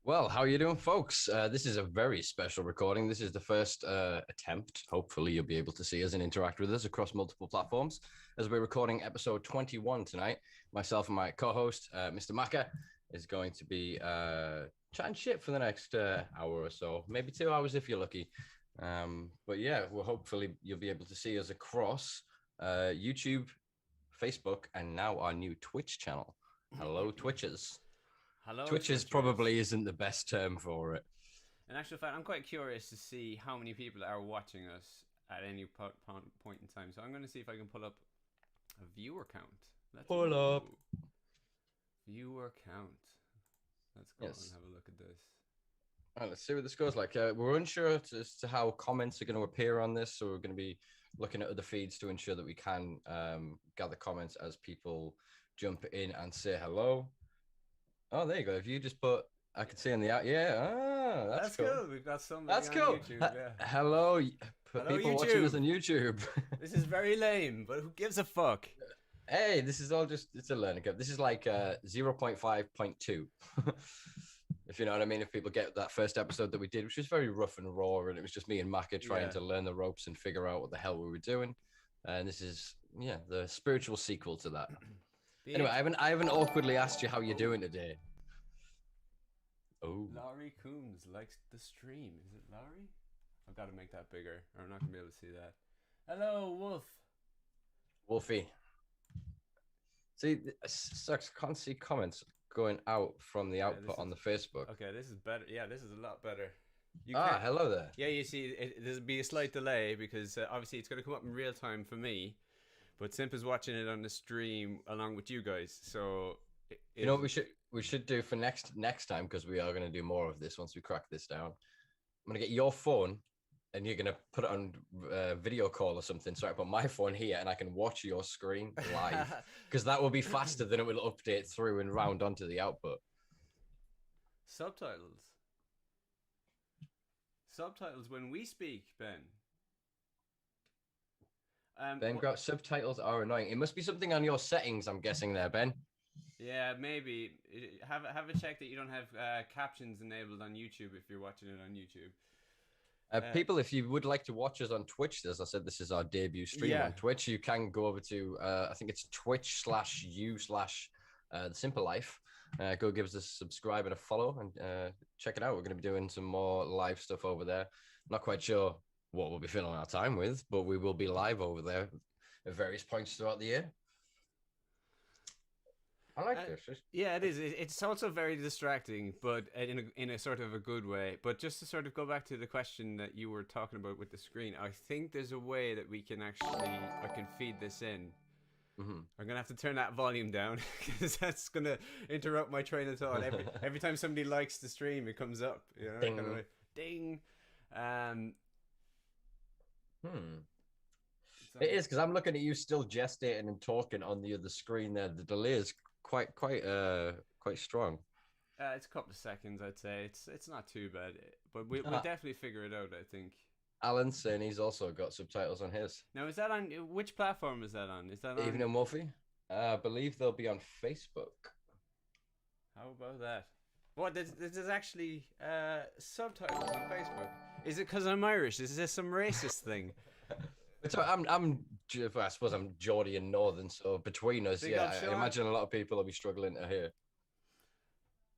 Well, how are you doing, folks? This is a very special recording. This is the first attempt. Hopefully, you'll be able to see us and interact with us across multiple platforms as we're recording episode 21 tonight. Myself and my co-host, Mr. Maka, is going to be chatting shit for the next hour or so, maybe 2 hours if you're lucky. But yeah, well, hopefully you'll be able to see us across YouTube, Facebook, and now our new Twitch channel. Hello, Twitchers. Hello, Twitches Twitchers. probably isn't the best term for it. In actual fact, I'm quite curious to see how many people are watching us at any point in time. So I'm going to see if I can pull up a viewer count. Pull up. Viewer count. Let's go Yes. and have a look at this. All right, let's see what this goes like. We're unsure as to how comments are going to appear on this, so we're going to be looking at other feeds to ensure that we can gather comments as people jump in and say hello. Oh, there you go. If you just put, I could see in the that's cool. Cool. We've got somebody That's on cool. YouTube. Yeah. Hello, Hello, people YouTube. watching us on YouTube. This is very lame, but who gives a fuck? Hey, this is all it's a learning curve. This is like 0.5.2. If you know what I mean. If people get that first episode that we did, which was very rough and raw, and it was just me and Maka trying to learn the ropes and figure out what the hell we were doing. And this is, the spiritual sequel to that. Anyway, I haven't awkwardly asked you how you're doing today. Oh, Laurie Coombs likes the stream. Is it Laurie? I've got to make that bigger, or I'm not going to be able to see that. Hello, Wolf. Wolfie. See, it sucks. Can't see comments going out from the output on the Facebook. Okay, this is better. Yeah, this is a lot better. Hello there. Yeah, you see, there's be a slight delay because obviously it's going to come up in real time for me, but Simpa's watching it on the stream along with you guys. So you know what we should do for next time, because we are going to do more of this once we crack this down. I'm going to get your phone and you're going to put it on video call or something. So I put my phone here and I can watch your screen live, because that will be faster than it will update through and round onto the output. Subtitles when we speak, Ben. Ben got subtitles are annoying. It must be something on your settings, I'm guessing there, Ben. Yeah, maybe have a check that you don't have captions enabled on YouTube if you're watching it on YouTube. People, if you would like to watch us on Twitch, as I said, this is our debut stream on Twitch. You can go over to I think it's twitch.tv/the Simpa Life. Go give us a subscribe and a follow and check it out. We're going to be doing some more live stuff over there. Not quite sure what we'll be filling our time with, but we will be live over there at various points throughout the year. I like this. Yeah, it is. It's also very distracting, but in a sort of a good way. But just to sort of go back to the question that you were talking about with the screen, I think there's a way that I can feed this in. Mm-hmm. I'm gonna have to turn that volume down because that's gonna interrupt my train of thought. Every time somebody likes the stream, it comes up. You know, ding. Kind of like, ding. It is, because I'm looking at you still gestating and talking on the other screen there. The delay is quite strong. It's a couple of seconds, I'd say. It's not too bad, but we'll definitely figure it out, I think. Alan's saying he's also got subtitles on his. Now, is that on which platform is that on? Is that on? Even in Wolfie? I believe they'll be on Facebook. How about that? What? There's actually subtitles on Facebook. Is it because I'm Irish? Is this some racist thing? So I suppose I'm Geordie and Northern, so between us, I imagine a lot of people will be struggling to hear.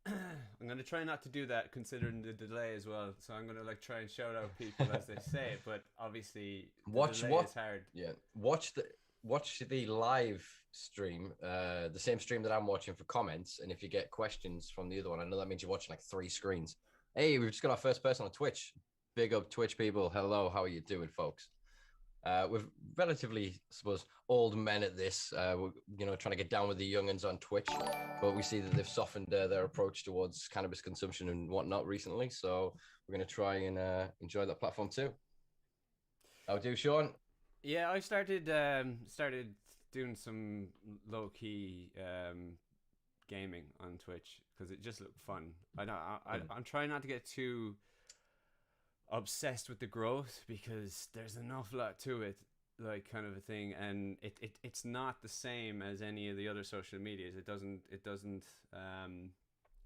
I'm going to try not to do that considering the delay as well. So I'm going to try and shout out people as they say it, but obviously delay is hard. Yeah. Watch the live stream, the same stream that I'm watching for comments, and if you get questions from the other one, I know that means you're watching like 3 screens. Hey, we've just got our first person on Twitch. Big up Twitch people. Hello, how are you doing, folks? We're relatively, I suppose, old men at this. We're, trying to get down with the young'uns on Twitch, but we see that they've softened their approach towards cannabis consumption and whatnot recently. So we're going to try and enjoy that platform too. How do, Sean? Yeah, I started doing some low key gaming on Twitch because it just looked fun. I'm trying not to get too obsessed with the growth because there's an awful lot to it, kind of a thing, and it's not the same as any of the other social medias. It doesn't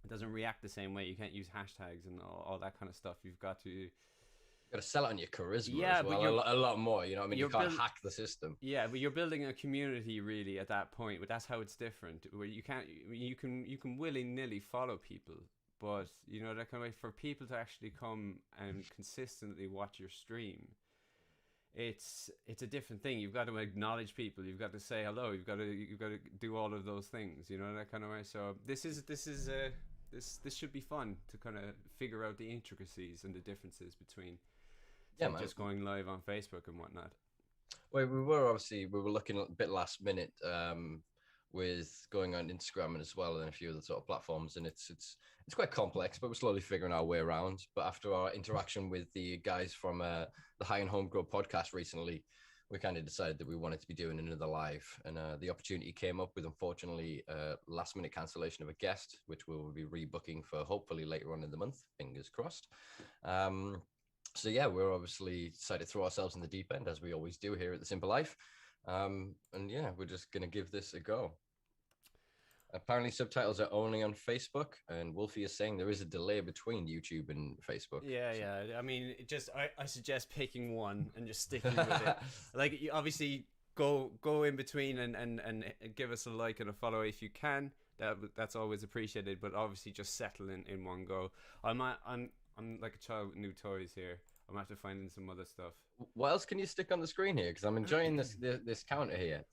it doesn't react the same way. You can't use hashtags and all that kind of stuff. You've got to sell it on your charisma as well. A lot more. You know what I mean? You can't hack the system. Yeah, but you're building a community really at that point. But that's how it's different. Where you can willy-nilly follow people, but you know that kind of way, for people to actually come and consistently watch your stream, it's a different thing. You've got to acknowledge people. You've got to say hello. You've got to do all of those things. You know, that kind of way. So this should be fun to kind of figure out the intricacies and the differences between just going live on Facebook and whatnot. Well, we were looking a bit last minute with going on Instagram as well and a few other sort of platforms, and it's quite complex, but we're slowly figuring our way around. But after our interaction with the guys from the High and Homegrown podcast recently, we kind of decided that we wanted to be doing another live, and the opportunity came up with, unfortunately, last minute cancellation of a guest, which we will be rebooking for hopefully later on in the month, fingers crossed. So yeah, we're obviously decided to throw ourselves in the deep end, as we always do here at the Simpa Life. And yeah, we're just going to give this a go. Apparently subtitles are only on Facebook, and Wolfie is saying there is a delay between YouTube and Facebook. Yeah. I mean, I suggest picking one and just sticking with it. Like, you obviously go in between and give us a like and a follow if you can. That's always appreciated, but obviously just settle in one go. I'm like a child with new toys here. I'm going to have to find in some other stuff. What else can you stick on the screen here? Because I'm enjoying this counter here.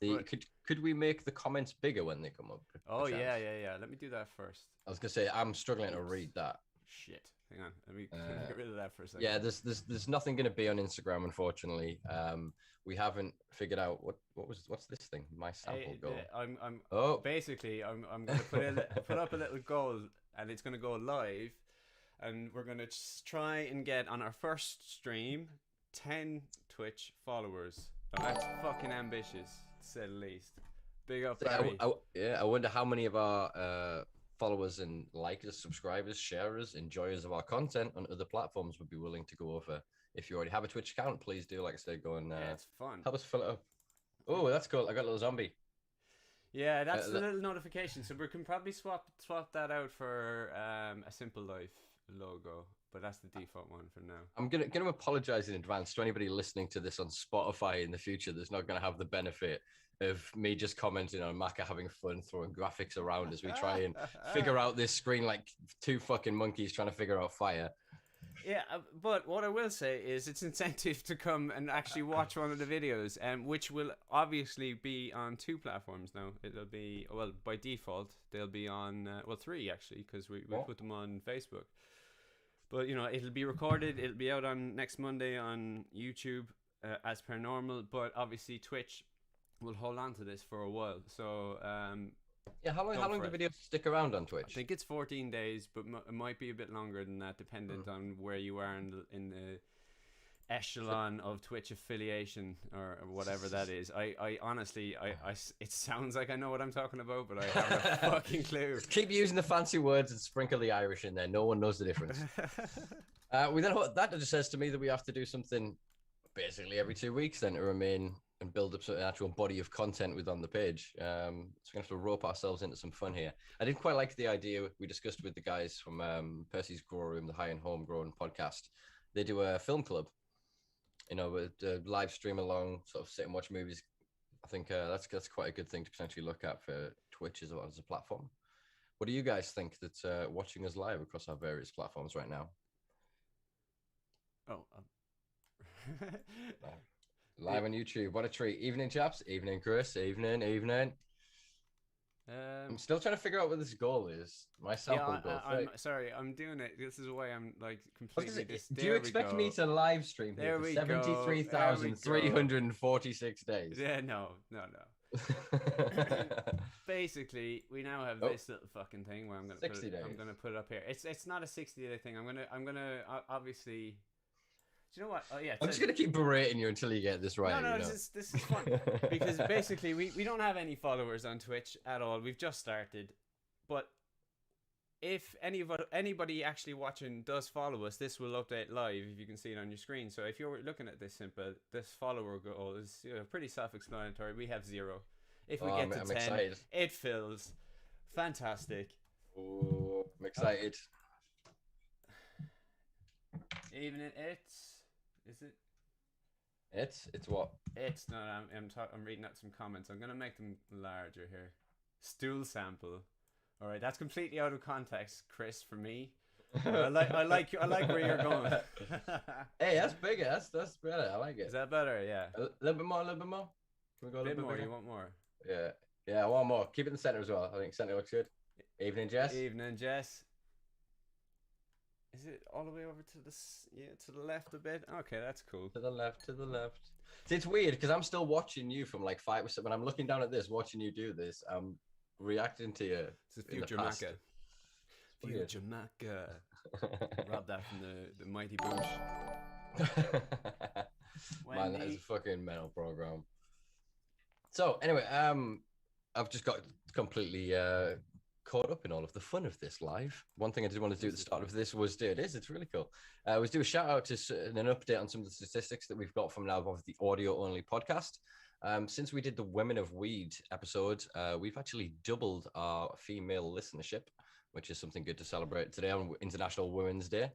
Could we make the comments bigger when they come up? Oh, yeah. Let me do that first. I was going to say, I'm struggling to read that. Shit. Hang on. Let me get rid of that for a second. Yeah, there's nothing going to be on Instagram, unfortunately. We haven't figured out what's this thing? My sample goal. Basically, I'm going to put up a little goal, and it's going to go live. And we're going to try and get on our first stream 10 Twitch followers. Now that's fucking ambitious, to say the least. Big up, Barry. I wonder how many of our followers and likers, subscribers, sharers, enjoyers of our content on other platforms would be willing to go over. If you already have a Twitch account, please do, like I said, go and it's fun. Help us fill it up. Oh, that's cool. I got a little zombie. Yeah, that's the little notification. So we can probably swap that out for a Simpa Life logo, but that's the default one for now. I'm gonna apologize in advance to anybody listening to this on Spotify in the future that's not gonna have the benefit of me just commenting on Maka having fun throwing graphics around as we try and figure out this screen like two fucking monkeys trying to figure out fire. Yeah, but what I will say is it's incentive to come and actually watch one of the videos, which will obviously be on 2 platforms now. It'll be, well, by default they'll be on 3 actually, because we put them on Facebook. But, you know, it'll be recorded. It'll be out on next Monday on YouTube as per normal. But obviously Twitch will hold on to this for a while. So, yeah, how long do videos stick around on Twitch? I think it's 14 days, but it might be a bit longer than that, dependent on where you are in the echelon of Twitch affiliation or whatever that is. I honestly, it sounds like I know what I'm talking about, but I have a fucking clue. Just keep using the fancy words and sprinkle the Irish in there. No one knows the difference. That just says to me that we have to do something basically every 2 weeks then to remain and build up an actual body of content with on the page. So we're going to have to rope ourselves into some fun here. I did quite like the idea we discussed with the guys from Percy's Grow Room, the High and Homegrown podcast. They do a film club. You know, with live stream along, sort of sit and watch movies. I think that's quite a good thing to potentially look at for Twitch as well as a platform. What do you guys think that's watching us live across our various platforms right now? Live on YouTube. What a treat. Evening, chaps. Evening, Chris. Evening. I'm still trying to figure out what this goal is. My sample goal. I'm sorry, I'm doing it. This is why I'm like completely. Do you expect me to live stream here for 73,346 days? Yeah, no. Basically, we now have this little fucking thing where I'm gonna put it up here. It's not a 60-day thing. I'm gonna obviously. Do you know what? Oh yeah. I'm just gonna keep berating you until you get this right. No, this is fun because basically we don't have any followers on Twitch at all. We've just started, but if anybody actually watching does follow us, this will update live if you can see it on your screen. So if you're looking at this Simpa, this follower goal is pretty self-explanatory. We have 0. If we get to 10, it fills. Fantastic. Oh, I'm excited. Evening, is it? It's what? It's no. I'm reading out some comments. I'm gonna make them larger here. Stool sample. All right, that's completely out of context, Chris. For me, I like where you're going. Hey, that's bigger. That's better. I like it. Is that better? Yeah. A little bit more. A little bit more. Can we go a A bit little more. bit You bigger? want more? Yeah. Yeah. One more. Keep it in the center as well. I think center looks good. Evening, Jess. Evening, Jess. Is it all the way over to to the left a bit? Okay, that's cool. To the left. To the left. See, it's weird because I'm still watching you from like 5%. When I'm looking down at this, watching you do this, I'm reacting to you. It's a future Macca. Weird. Future Macca. Grab that from the mighty bush. Man, that is a fucking mental program. So anyway, I've just got completely caught up in all of the fun of this live. One thing I did want to do at the start of this was it's really cool. Was do a shout out to an update on some of the statistics that we've got from now of the audio only podcast. Since we did the Women of Weed episode, we've actually doubled our female listenership, which is something good to celebrate today on International Women's Day.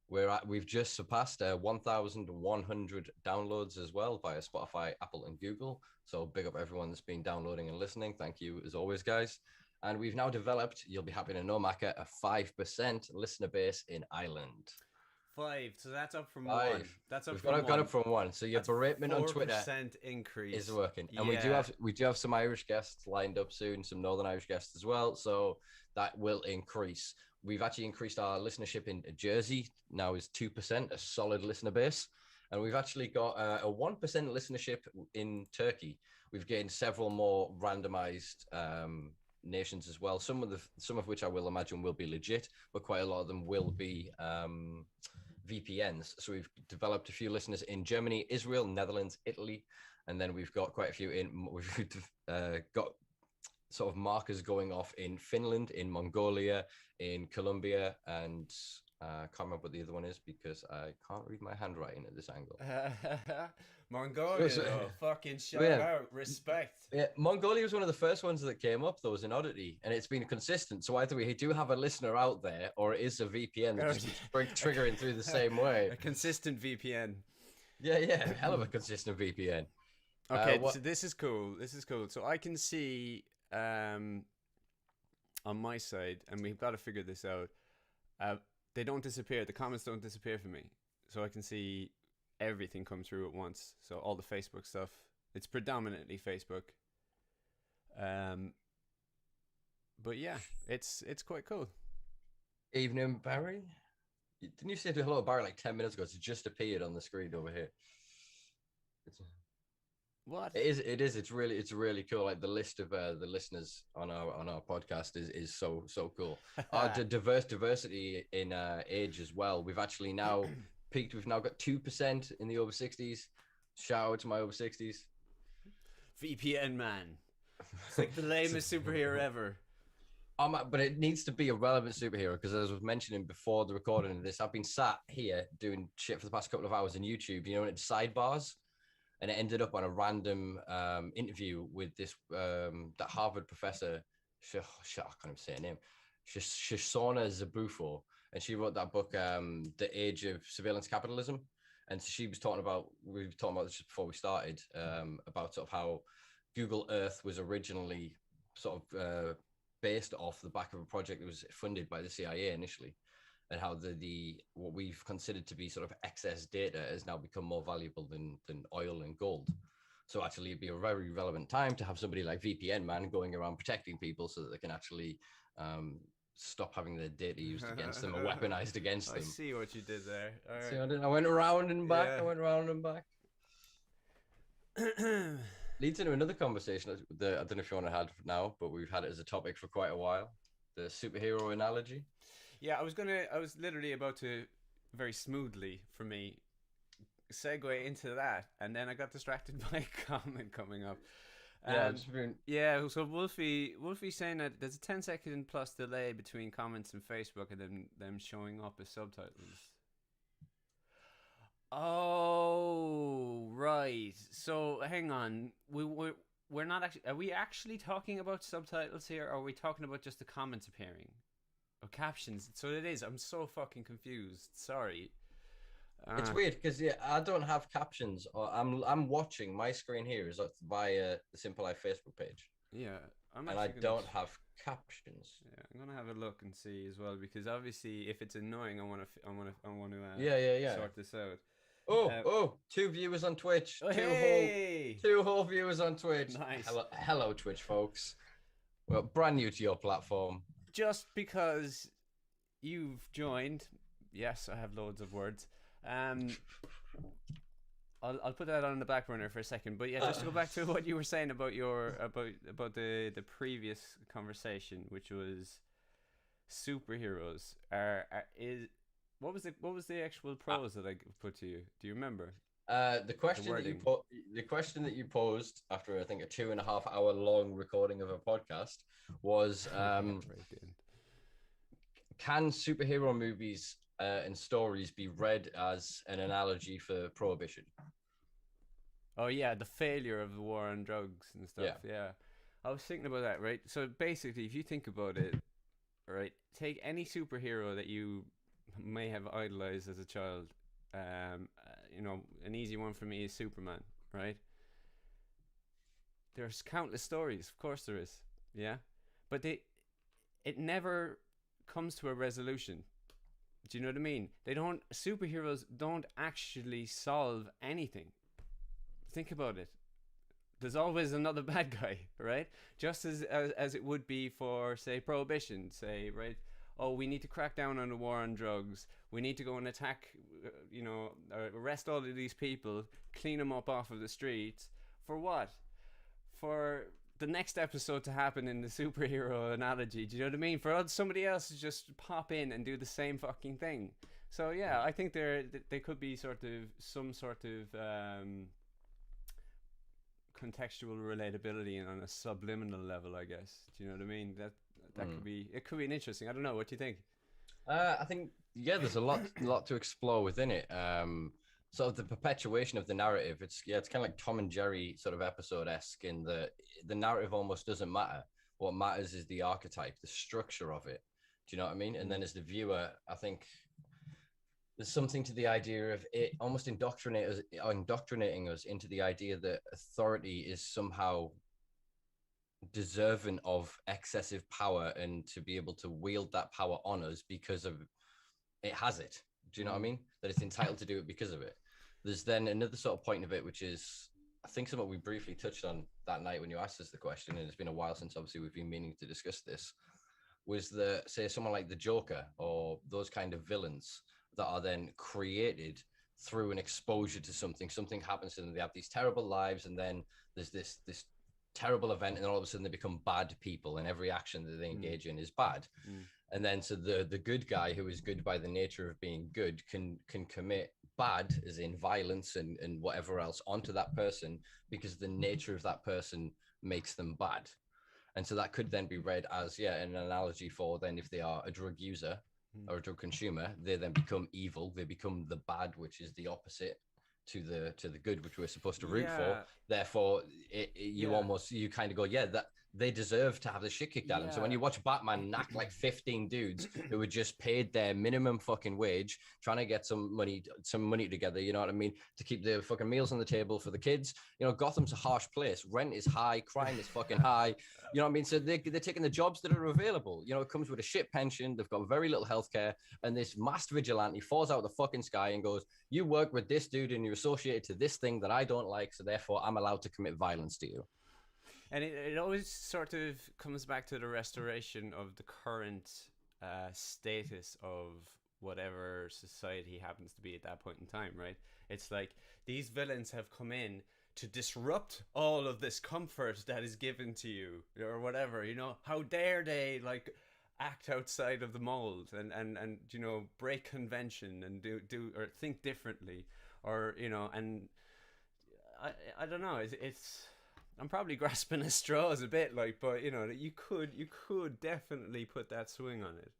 We've just surpassed 1,100 downloads as well via Spotify, Apple, and Google. So big up everyone that's been downloading and listening. Thank you as always, guys. And we've now developed, you'll be happy to know, Macca, a 5% listener base in Ireland. 5, so that's up from 5. 1. That's up We've from 1. got up from 1. So your beratement on Twitter 4% increase is working, and we do have some Irish guests lined up soon, some Northern Irish guests as well. So that will increase. We've actually increased our listenership in Jersey. Now is 2%, a solid listener base, and we've actually got a 1% listenership in Turkey. We've gained several more randomized nations as well. Some of which I will imagine will be legit, but quite a lot of them will be VPNs. So we've developed a few listeners in Germany, Israel, Netherlands, Italy, and then we've got quite a few we've got sort of markers going off in Finland, in Mongolia, in Colombia, and I can't remember what the other one is because I can't read my handwriting at this angle. Mongolia, fucking shout out, respect. Yeah, Mongolia was one of the first ones that came up, though, as an oddity, and it's been consistent. So either we do have a listener out there, or it is a VPN that just keeps triggering through the same way. A consistent VPN. Yeah, hell of a consistent VPN. Okay, so this is cool. So I can see on my side, and we've got to figure this out. They don't disappear. The comments don't disappear for me, so I can see everything come through at once. So all the Facebook stuff. It's predominantly Facebook. But yeah, it's quite cool. Evening, Barry. Didn't you say hello, Barry, like 10 minutes ago? It's just appeared on the screen over here. What? It is. It's really cool. Like the list of the listeners on our podcast is so cool. Our diversity in age as well. We've actually now peaked. We've now got 2% in the over 60s. Shout out to my over 60s. VPN man. It's like the lamest superhero ever. But it needs to be a relevant superhero because, as I was mentioning before the recording of this, I've been sat here doing shit for the past couple of hours on YouTube. You know, it's sidebars. And it ended up on a random interview with this that Harvard professor, I can't even say her name, Shoshana Zabufo, and she wrote that book, The Age of Surveillance Capitalism. And we were talking about this before we started, about sort of how Google Earth was originally sort of based off the back of a project that was funded by the CIA initially, and how the what we've considered to be sort of excess data has now become more valuable than oil and gold. So actually it'd be a very relevant time to have somebody like VPN man going around protecting people so that they can actually stop having their data used against them or weaponized against them. I see what you did there. All right. See, I went around and back. Yeah. I went around and back. Leads into another conversation that I don't know if you want to have now, but we've had it as a topic for quite a while. The superhero analogy. Yeah, I was literally about to, very smoothly for me, segue into that, and then I got distracted by a comment coming up. Yeah, so Wolfie saying that there's a 10-second plus delay between comments in Facebook and then them showing up as subtitles. Oh, right. So hang on, we're not actually. Are we actually talking about subtitles here, or are we talking about just the comments appearing? Oh, captions. So it is. I'm so fucking confused. Sorry. It's weird because I don't have captions, or I'm watching my screen here is via the Simpa Life Facebook page, Yeah, I'm and I actually gonna. don't have captions. Yeah, I'm gonna have a look and see as well because obviously, if it's annoying, I want to Yeah. sort this out. Oh, 2 viewers on Twitch, Oh, hey, two whole viewers on Twitch. nice. Hello, Twitch folks. Well, brand new to your platform. Just because you've joined, yes, I have loads of words. I'll put that on the back burner for a second. But yeah, just to go back to what you were saying about about the previous conversation, which was superheroes. What was the actual prose that I put to you? Do you remember? The question that you posed after I think a 2.5 hour long recording of a podcast was can superhero movies and stories be read as an analogy for prohibition? Oh yeah, the failure of the war on drugs and stuff. Yeah. I was thinking about that, right? So basically, if you think about it, right, take any superhero that you may have idolized as a child. An easy one for me is Superman, right? There's countless stories, of course there is, yeah, but it never comes to a resolution. Do you know what I mean? Superheroes don't actually solve anything. Think about it. There's always another bad guy, right? Just as it would be for, say, prohibition, say, right? Oh, we need to crack down on the war on drugs. We need to go and attack, arrest all of these people, clean them up off of the streets. For what? For the next episode to happen in the superhero analogy. Do you know what I mean? For somebody else to just pop in and do the same fucking thing. So yeah, I think they could be some sort of contextual relatability and on a subliminal level, I guess. Do you know what I mean? That could be an interesting. I don't know. What do you think? I think there's a lot to explore within it. Sort of the perpetuation of the narrative. It's kind of like Tom and Jerry sort of episode-esque in the narrative almost doesn't matter. What matters is the archetype, the structure of it. Do you know what I mean? And then as the viewer, I think there's something to the idea of it almost indoctrinating us into the idea that authority is somehow deserving of excessive power and to be able to wield that power on us because of it has it. Do you know what I mean? That it's entitled to do it because of it. There's then another sort of point of it, which is, I think something we briefly touched on that night when you asked us the question, and it's been a while since obviously we've been meaning to discuss this, was say someone like the Joker or those kind of villains that are then created through an exposure to something happens to them. They have these terrible lives, and then there's this terrible event, and then all of a sudden they become bad people, and every action that they engage in is bad. And then so the good guy, who is good by the nature of being good, can commit bad, as in violence and whatever else, onto that person because the nature of that person makes them bad. And so that could then be read as an analogy for then if they are a drug user or a drug consumer, they then become evil. They become the bad, which is the opposite to the good, which we're supposed to root for. Therefore, you kind of go, that they deserve to have the shit kicked out of them. So when you watch Batman knock like 15 dudes who were just paid their minimum fucking wage, trying to get some money together, you know what I mean, to keep the fucking meals on the table for the kids. You know, Gotham's a harsh place. Rent is high, crime is fucking high. You know what I mean? So they're taking the jobs that are available. You know, it comes with a shit pension. They've got very little healthcare, and this masked vigilante falls out of the fucking sky and goes, "You work with this dude, and you're associated to this thing that I don't like, so therefore I'm allowed to commit violence to you." And it always sort of comes back to the restoration of the current status of whatever society happens to be at that point in time, right? It's like these villains have come in to disrupt all of this comfort that is given to you or whatever, you know. How dare they like act outside of the mold and you know, break convention and do or think differently, or you know. And I don't know, it's I'm probably grasping at straws a bit, like, but you know, you could definitely put that swing on it.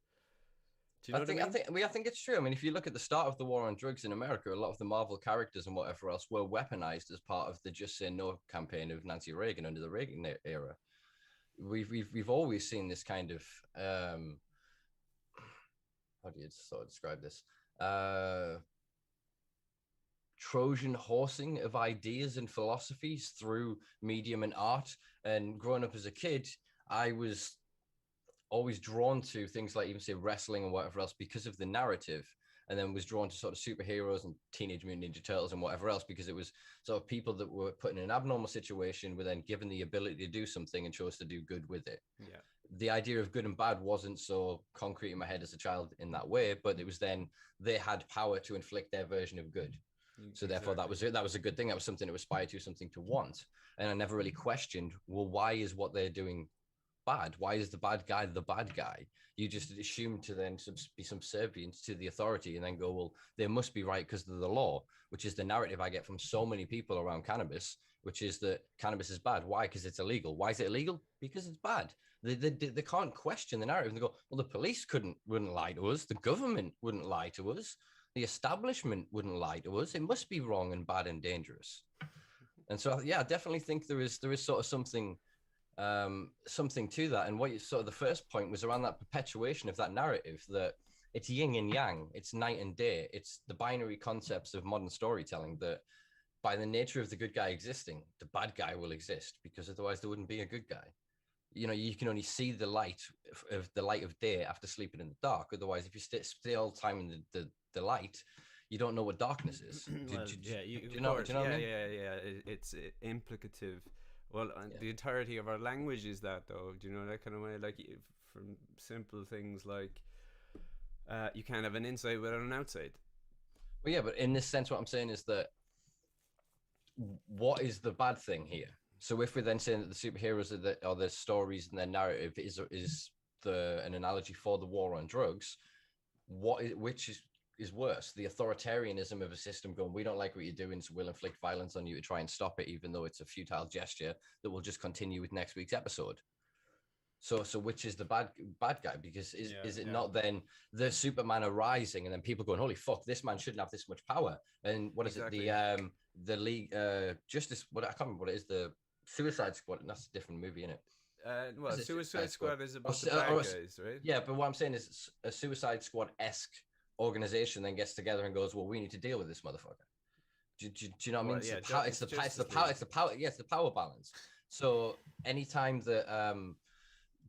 Do you know I think it's true. I mean, if you look at the start of the war on drugs in America, a lot of the Marvel characters and whatever else were weaponized as part of the Just Say No campaign of Nancy Reagan under the Reagan era. We've always seen this kind of how do you sort of describe this? Trojan horsing of ideas and philosophies through medium and art. And growing up as a kid, I was always drawn to things like even say wrestling and whatever else because of the narrative, and then was drawn to sort of superheroes and Teenage Mutant Ninja Turtles and whatever else because it was sort of people that were put in an abnormal situation were then given the ability to do something and chose to do good with it. Yeah. The idea of good and bad wasn't so concrete in my head as a child in that way, but it was then they had power to inflict their version of good. So therefore that was it. That was a good thing. That was something to aspire to, something to want. And I never really questioned, well, why is what they're doing bad? Why is the bad guy the bad guy? You just assume to then be subservient to the authority and then go, well, they must be right because of the law, which is the narrative I get from so many people around cannabis, which is that cannabis is bad. Why? Because it's illegal. Why is it illegal? Because it's bad. They can't question the narrative. And they go, well, the police wouldn't lie to us. The government wouldn't lie to us. The establishment wouldn't lie to us. It must be wrong and bad and dangerous. And so, yeah, I definitely think there is sort of something to that. And what you sort of the first point was around that perpetuation of that narrative that it's yin and yang, it's night and day, it's the binary concepts of modern storytelling that by the nature of the good guy existing, the bad guy will exist because otherwise there wouldn't be a good guy. You know, you can only see the light of day after sleeping in the dark. Otherwise, if you stay all the time in the light, you don't know what darkness is. Do you know what I mean? Yeah. It's implicative. Well, the entirety of our language is that, though. Do you know that kind of way? Like, from simple things like you can't have an inside without an outside. Well, yeah, but in this sense, what I'm saying is that what is the bad thing here? So if we're then saying that the superheroes are the stories and their narrative is an analogy for the war on drugs, which is worse? The authoritarianism of a system going, we don't like what you're doing, so we'll inflict violence on you to try and stop it, even though it's a futile gesture that will just continue with next week's episode. So which is the bad guy? Because is it not then the Superman arising and then people going, holy fuck, this man shouldn't have this much power? And what is it? The League Justice? What I can't remember what it is. The Suicide Squad. And that's a different movie, isn't it? Well, Suicide Squad is about the bad guys, right? Yeah, but what I'm saying is a Suicide Squad-esque organization then gets together and goes, well, we need to deal with this motherfucker. Do you know what I mean? Yeah, it's the power. Yes, the power balance. So anytime that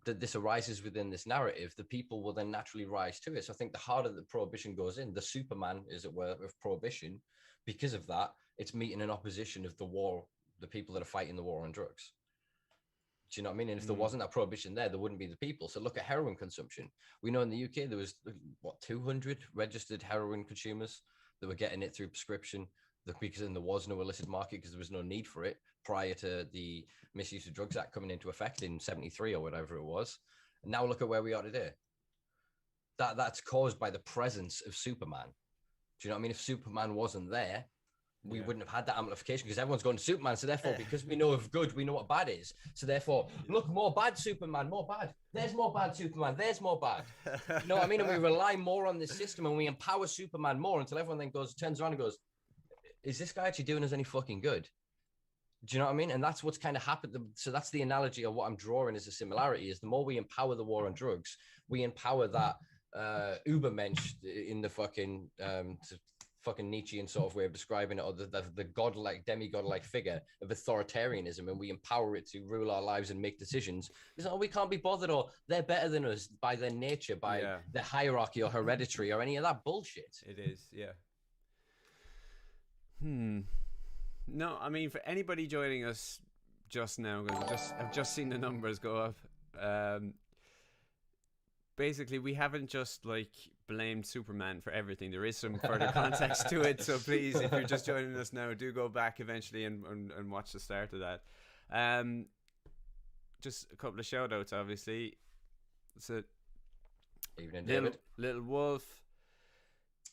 this arises within this narrative, the people will then naturally rise to it. So I think the harder that prohibition goes in, the Superman, as it were, of prohibition, because of that, it's meeting an opposition of the people that are fighting the war on drugs. Do you know what I mean? And if there wasn't that prohibition there wouldn't be the people. So look at heroin consumption. We know in the UK there was 200 registered heroin consumers that were getting it through prescription, because then there was no illicit market because there was no need for it prior to the Misuse of Drugs Act coming into effect in 73 or whatever it was. And now look at where we are today. That's caused by the presence of Superman. Do you know what I mean? If Superman wasn't there, we wouldn't have had that amplification because everyone's going to Superman. So therefore, because we know of good, we know what bad is. So therefore, look, more bad Superman, more bad. There's more bad Superman. There's more bad. You know what I mean? And we rely more on this system and we empower Superman more until everyone then turns around and goes, is this guy actually doing us any fucking good? Do you know what I mean? And that's what's kind of happened. So that's the analogy of what I'm drawing as a similarity is the more we empower the war on drugs, we empower that Ubermensch in the fucking Nietzschean sort of way of describing it, or the godlike, demigod-like figure of authoritarianism, and we empower it to rule our lives and make decisions. It's like, we can't be bothered, or they're better than us by their nature, by their hierarchy or hereditary or any of that bullshit. It is, yeah. No, I mean, for anybody joining us just now, I've just seen the numbers go up. Basically, we haven't just blamed Superman for everything. There is some further context to it. So please, if you're just joining us now, do go back eventually and watch the start of that. Just a couple of shout outs, obviously. So, Evening, David. Little Wolf,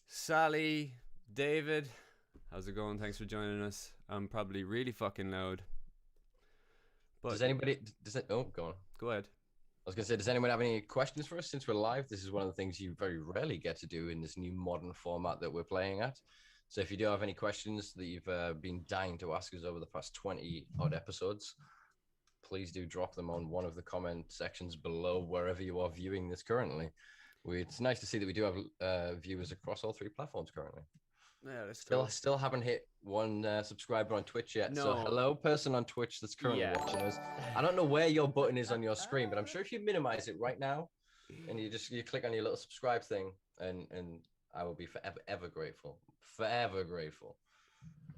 Sally, David. How's it going? Thanks for joining us. I'm probably really fucking loud. But go on. Go ahead. I was going to say, does anyone have any questions for us since we're live? This is one of the things you very rarely get to do in this new modern format that we're playing at. So if you do have any questions that you've been dying to ask us over the past 20 odd episodes, please do drop them on one of the comment sections below wherever you are viewing this currently. It's nice to see that we do have viewers across all 3 platforms currently. Yeah, that's Still, cool. still haven't hit 1 subscriber on Twitch yet. So No. hello, person on Twitch that's currently watching us. I don't know where your button is on your screen, but I'm sure if you minimize it right now and you click on your little subscribe thing, and I will be forever ever grateful. Forever grateful.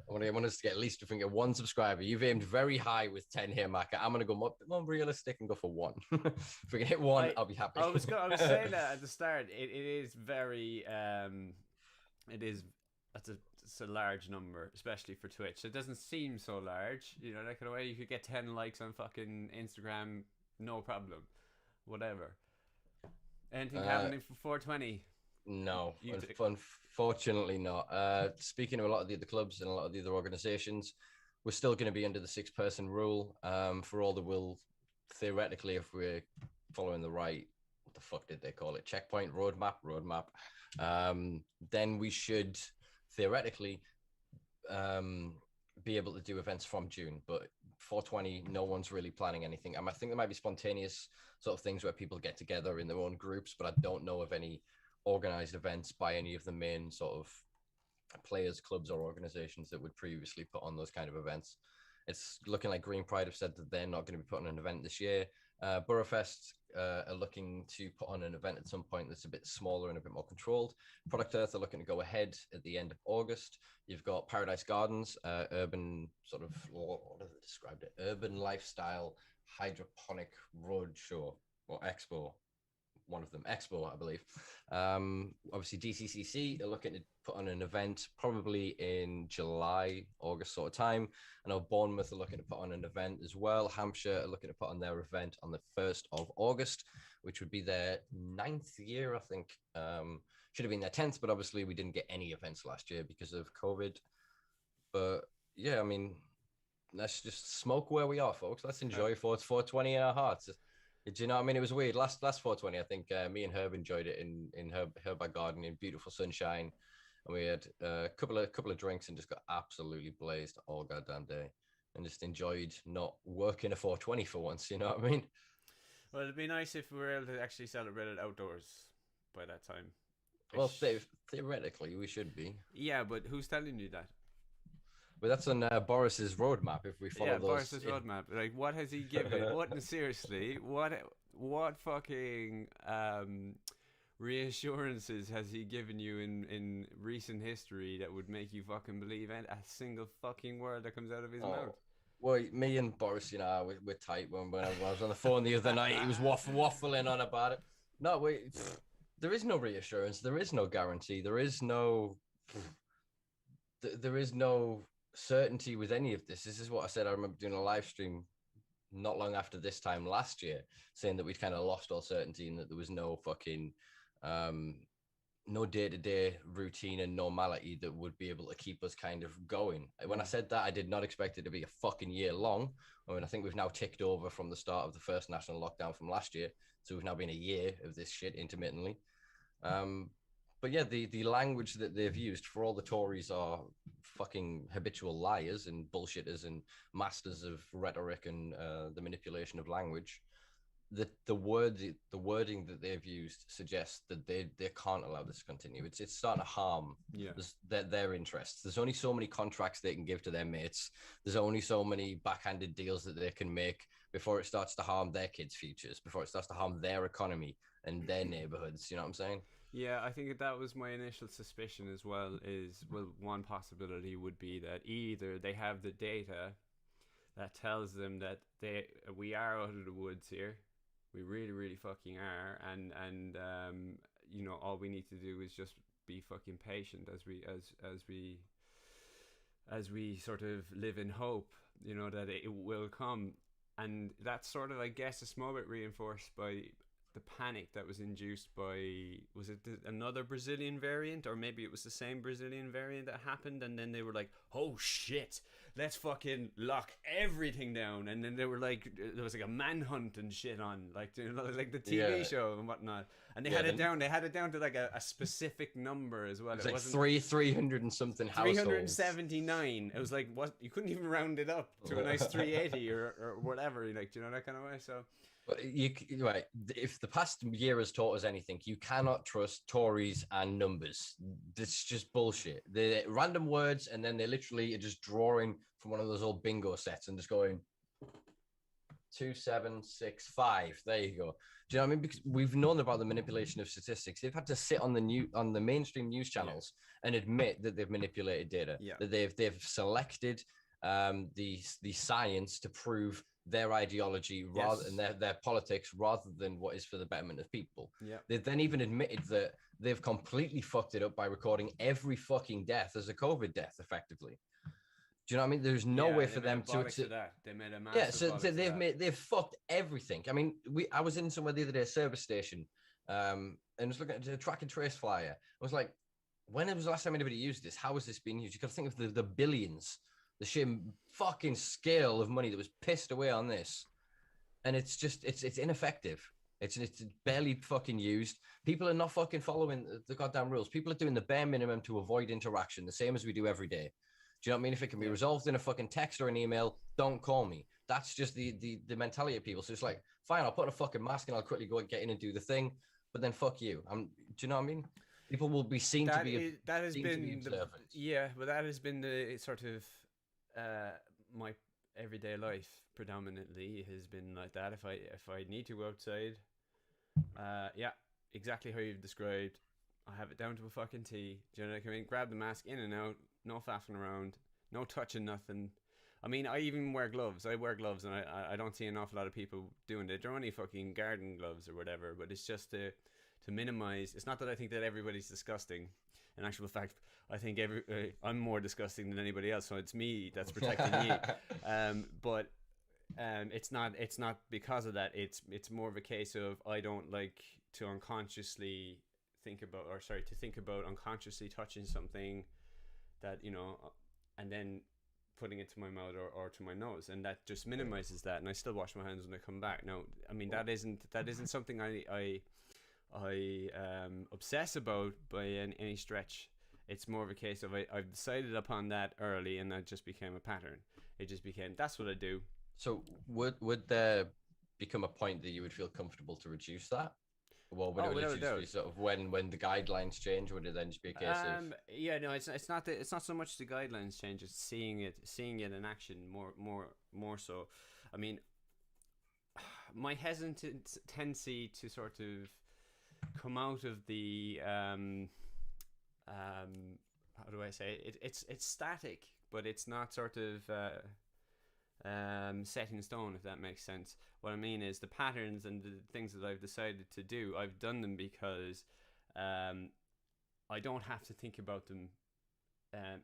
I want us to get at least, if we can get 1 subscriber. You've aimed very high with 10 here, Maka. I'm gonna go more realistic and go for 1. If we can hit 1, I'll be happy. I was saying that at the start. It is very it's a large number, especially for Twitch. It doesn't seem so large, you know. Like in a way, you could get 10 likes on fucking Instagram, no problem, whatever. Anything happening for 420? No, unfortunately not. Speaking of a lot of the other clubs and a lot of the other organizations, we're still going to be under the 6-person rule. For all the will, theoretically, if we're following the right, what the fuck did they call it? Checkpoint, roadmap. Then we should theoretically be able to do events from June. But 420, no one's really planning anything. I think there might be spontaneous sort of things where people get together in their own groups, but I don't know of any organized events by any of the main sort of players, clubs, or organizations that would previously put on those kind of events. It's looking like Green Pride have said that they're not going to be putting an event this year. Boroughfest are looking to put on an event at some point that's a bit smaller and a bit more controlled. Product Earth are looking to go ahead at the end of August. You've got Paradise Gardens, urban sort of, what have they described it? Urban lifestyle hydroponic road show or expo. One of them, Expo, I believe. Obviously, DCCC are looking to put on an event probably in July, August sort of time. I know Bournemouth are looking to put on an event as well. Hampshire are looking to put on their event on the 1st of August, which would be their 9th year, I think. Should have been their 10th, but obviously we didn't get any events last year because of COVID. But yeah, I mean, let's just smoke where we are, folks. Let's enjoy 420 in our hearts. Do you know what I mean? It was weird. Last 420, I think me and Herb enjoyed it in her back garden in beautiful sunshine, and we had a couple of drinks and just got absolutely blazed all goddamn day, and just enjoyed not working a 420 for once. You know what I mean? Well, it'd be nice if we were able to actually celebrate it outdoors by that time. Well, theoretically, we should be. Yeah, but who's telling you that? But that's on Boris's roadmap. If we follow those, Boris's roadmap. Like, what has he given? Seriously, what fucking reassurances has he given you in recent history that would make you fucking believe a single fucking word that comes out of his mouth? Well, me and Boris, you know, we're tight. When I was on the phone the other night, he was waffling on about it. No, there is no reassurance. There is no guarantee. There is no certainty with any of this. This is what I said. I remember doing a live stream not long after this time last year, saying that we'd kind of lost all certainty and that there was no fucking no day-to-day routine and normality that would be able to keep us kind of going. When I said that, I did not expect it to be a fucking year long. I mean, I think we've now ticked over from the start of the first national lockdown from last year, so we've now been a year of this shit intermittently. But yeah, the language that they've used, for all the Tories are fucking habitual liars and bullshitters and masters of rhetoric and the manipulation of language, the wording that they've used suggests that they can't allow this to continue. It's starting to harm their interests. There's only so many contracts they can give to their mates. There's only so many backhanded deals that they can make before it starts to harm their kids' futures, before it starts to harm their economy and their neighborhoods. You know what I'm saying? Yeah, I think that was my initial suspicion as well. One possibility would be that either they have the data that tells them that we are out of the woods here, we really, really fucking are, and you know, all we need to do is just be fucking patient as we sort of live in hope, you know, that it will come. And that's sort of, I guess, a small bit reinforced by the panic that was induced by, was it another Brazilian variant, or maybe it was the same Brazilian variant that happened, and then they were like, oh shit, let's fucking lock everything down. And then they were like, there was like a manhunt and shit on, like, you know, like the TV show and whatnot, and they had it down to like a specific number as well. It was like 300 and something households. 379. It was like, what, you couldn't even round it up to a nice 380 or whatever, like, you know, that kind of way. So But right, if the past year has taught us anything, you cannot trust Tories and numbers. It's just bullshit. They're random words, and then they literally are just drawing from one of those old bingo sets and just going 2765. There you go. Do you know what I mean? Because we've known about the manipulation of statistics. They've had to sit on the mainstream news channels and admit that they've manipulated data. That they've selected the science to prove their ideology rather and their politics rather than what is for the betterment of people. They've then even admitted that they've completely fucked it up by recording every fucking death as a COVID death, effectively. Do you know what I mean? There's no way for them to that. They made a massive they've fucked everything. I mean, I was in somewhere the other day, a service station, and was looking at a track and trace flyer. I was like, when was the last time anybody used this? How has this been used? You got to think of the billions, the sheer fucking scale of money that was pissed away on this, and it's just it's ineffective. It's barely fucking used. People are not fucking following the goddamn rules. People are doing the bare minimum to avoid interaction, the same as we do every day. Do you know what I mean? If it can be resolved in a fucking text or an email, don't call me. That's just the mentality of people. So it's like, fine, I'll put on a fucking mask and I'll quickly go and get in and do the thing, but then fuck you. Do you know what I mean? People will be seen to be that has been but that has been the sort of my everyday life predominantly has been like that. If I need to go outside, exactly how you've described, I have it down to a fucking T. Do you know what I mean? Grab the mask, in and out, no faffing around, no touching nothing. I mean, I even wear gloves. I wear gloves, and I don't see an awful lot of people doing it. They're only fucking garden gloves or whatever, but it's just to minimize. It's not that I think that everybody's disgusting. In actual fact, I think I'm more disgusting than anybody else, so it's me that's protecting you. But it's not because of that. It's more of a case of I don't like to unconsciously think about unconsciously touching something that, you know, and then putting it to my mouth or to my nose, and that just minimizes that. And I still wash my hands when I come back. Now, I mean, that isn't something I obsess about by any stretch. It's more of a case of I've decided upon that early, and that just became a pattern. It just became, that's what I do. So would there become a point that you would feel comfortable to reduce that? Well, would it just be sort of when the guidelines change? Would it then just be a case of? Yeah, no, it's not so much the guidelines change. It's seeing it in action more so. I mean, my hesitant tendency to sort of come out of the how do I say it? It's static, but it's not sort of set in stone, if that makes sense. What I mean is the patterns and the things that I've decided to do, I've done them because I don't have to think about them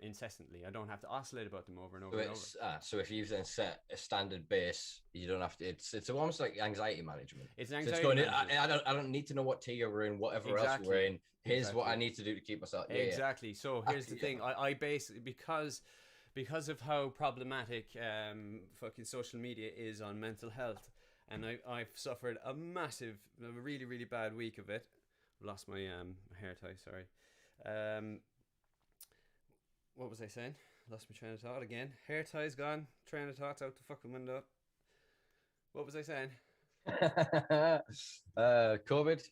incessantly. I don't have to oscillate about them over and over and over. So if you've then set a standard base, you don't have to. It's almost like anxiety management. It's anxiety management. I don't need to know what tier we're in, whatever else we're in. Here's what I need to do to keep myself. Exactly. So here's the thing. I basically because of how problematic fucking social media is on mental health, and I've suffered a really, really bad week of it. Lost my hair tie, sorry. What was I saying? Lost my train of thought again. Hair tie's gone. Train of thought's out the fucking window. What was I saying? COVID.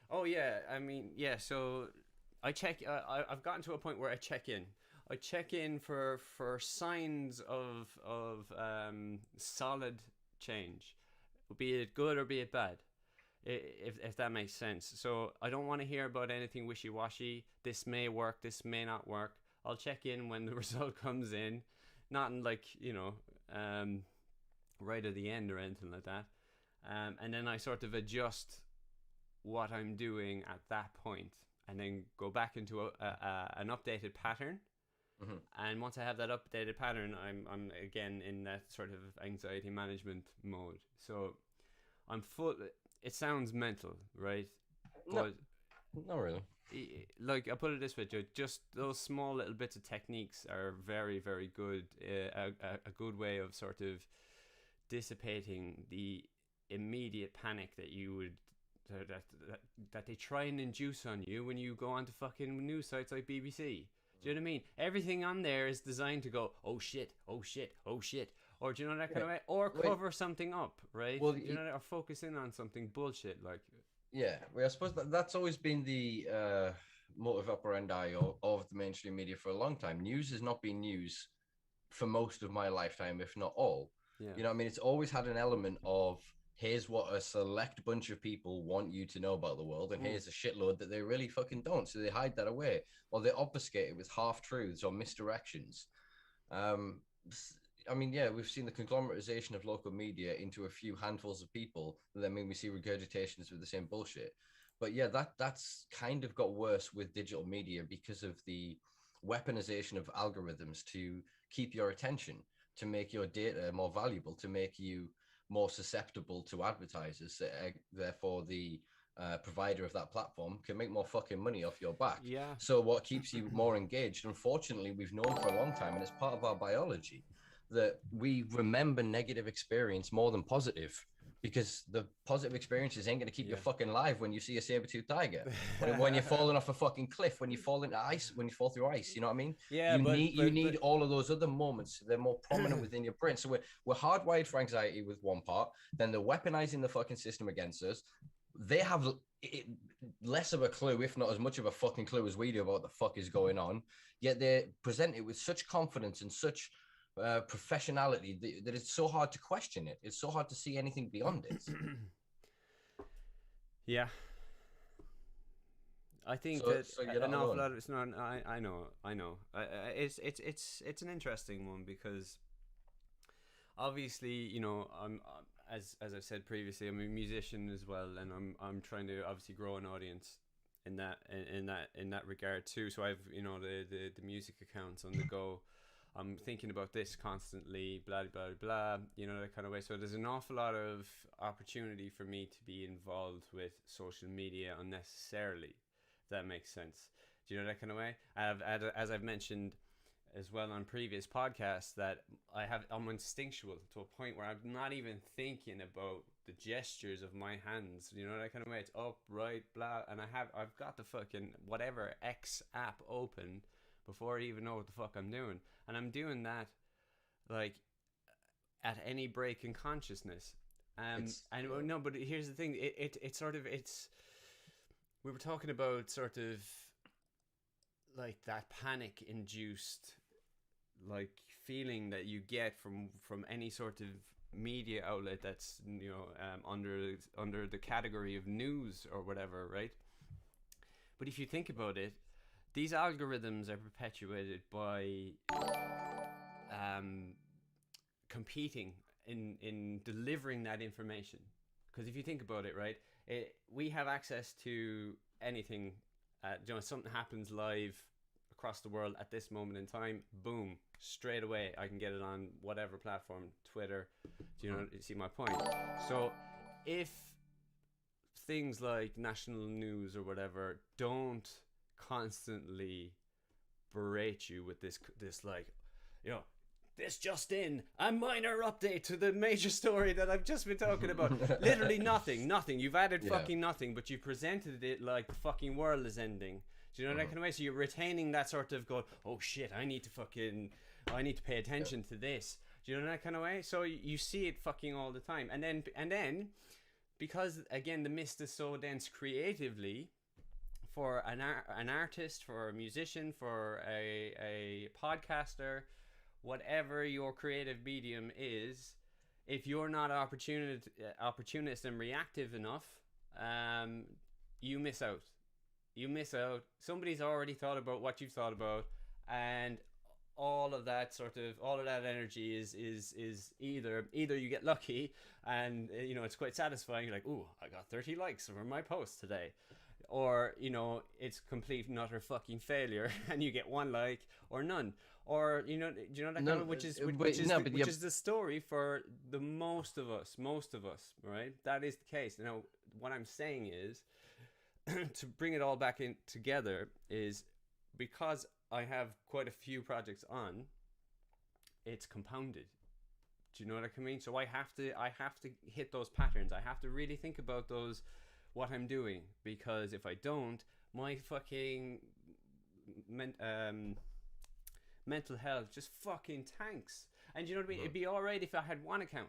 Oh yeah, I mean, yeah. So I check. I've gotten to a point where I check in. I check in for signs of solid change, be it good or be it bad, if that makes sense. So I don't want to hear about anything wishy-washy. This may work, this may not work. I'll check in when the result comes in, not in like, you know, right at the end or anything like that. And then I sort of adjust what I'm doing at that point, and then go back into an updated pattern. Mm-hmm. And once I have that updated pattern, I'm again in that sort of anxiety management mode. So I'm full. It sounds mental, right? But not really. Like, I'll put it this way, Joe. Just those small little bits of techniques are very, very good. A good way of sort of dissipating the immediate panic that you would that they try and induce on you when you go onto fucking news sites like BBC. Do you know what I mean? Everything on there is designed to go, oh shit, oh shit, oh shit. or do you know that kind of way, or cover something up, right? Well, you know, or focus in on something bullshit like. Yeah, well, I suppose that's always been the motive operandi of the mainstream media for a long time. News has not been news for most of my lifetime, if not all. Yeah. You know what I mean? It's always had an element of here's what a select bunch of people want you to know about the world, and here's a shitload that they really fucking don't. So they hide that away, or they obfuscate it with half truths or misdirections. I mean, yeah, we've seen the conglomeratization of local media into a few handfuls of people. And then we see regurgitations with the same bullshit. But yeah, that's kind of got worse with digital media because of the weaponization of algorithms to keep your attention, to make your data more valuable, to make you more susceptible to advertisers. Therefore, the provider of that platform can make more fucking money off your back. Yeah. So what keeps you more engaged? Unfortunately, we've known for a long time, and it's part of our biology, that we remember negative experience more than positive, because the positive experiences ain't going to keep you fucking alive when you see a saber-toothed tiger, when you're falling off a fucking cliff, when you fall into ice, when you fall through ice, you know what I mean? Yeah, you need all of those other moments. They're more prominent within your brain. So we're hardwired for anxiety with one part, then they're weaponizing the fucking system against us. They have less of a clue, if not as much of a fucking clue as we do about what the fuck is going on, yet they present it with such confidence and such professionality that it's so hard to question it. It's so hard to see anything beyond it. Yeah, I think an awful lot of it's not. I know. It's an interesting one, because obviously, you know, I'm as I've said previously, I'm a musician as well, and I'm trying to obviously grow an audience in that regard too. So I've, you know, the music accounts on the go. I'm thinking about this constantly, blah, blah, blah, you know, that kind of way. So there's an awful lot of opportunity for me to be involved with social media unnecessarily, if that makes sense. Do you know that kind of way? As I've mentioned as well on previous podcasts, that I'm instinctual to a point where I'm not even thinking about the gestures of my hands. You know that kind of way? It's up, right, blah, and I've got the fucking whatever X app open before I even know what the fuck I'm doing. And I'm doing that, like, at any break in consciousness. No, but here's the thing. It's sort of, we were talking about sort of, like, that panic-induced, like, feeling that you get from any sort of media outlet that's, you know, under the category of news or whatever, right? But if you think about it, these algorithms are perpetuated by competing in delivering that information. Because if you think about it, right, we have access to anything. You know, something happens live across the world at this moment in time, boom, straight away I can get it on whatever platform, Twitter. Do you see my point? So if things like national news or whatever don't constantly berate you with this like, you know, this just in, a minor update to the major story that I've just been talking about. Literally nothing. You've added fucking nothing, but you presented it like the fucking world is ending. Do you know that kind of way? So you're retaining that sort of go, oh shit, I need to pay attention to this. Do you know that kind of way? So you see it fucking all the time. And then because again the mist is so dense creatively, for an artist, for a musician, for a podcaster, whatever your creative medium is, if you're not opportunist and reactive enough, you miss out. Somebody's already thought about what you've thought about, and all of that energy is either you get lucky and, you know, it's quite satisfying. You're like, ooh, I got 30 likes for my post today. Or, you know, it's complete and utter fucking failure and you get 1 like or none. Or, you know, do you know that kind of, which is the story for the most of us, right? That is the case. Now, what I'm saying is, to bring it all back in together, is because I have quite a few projects on, it's compounded. Do you know what I mean? So I have to hit those patterns. I have to really think about those, what I'm doing, because if I don't, my fucking mental health just fucking tanks. And you know what I mean? It'd be all right if I had one account.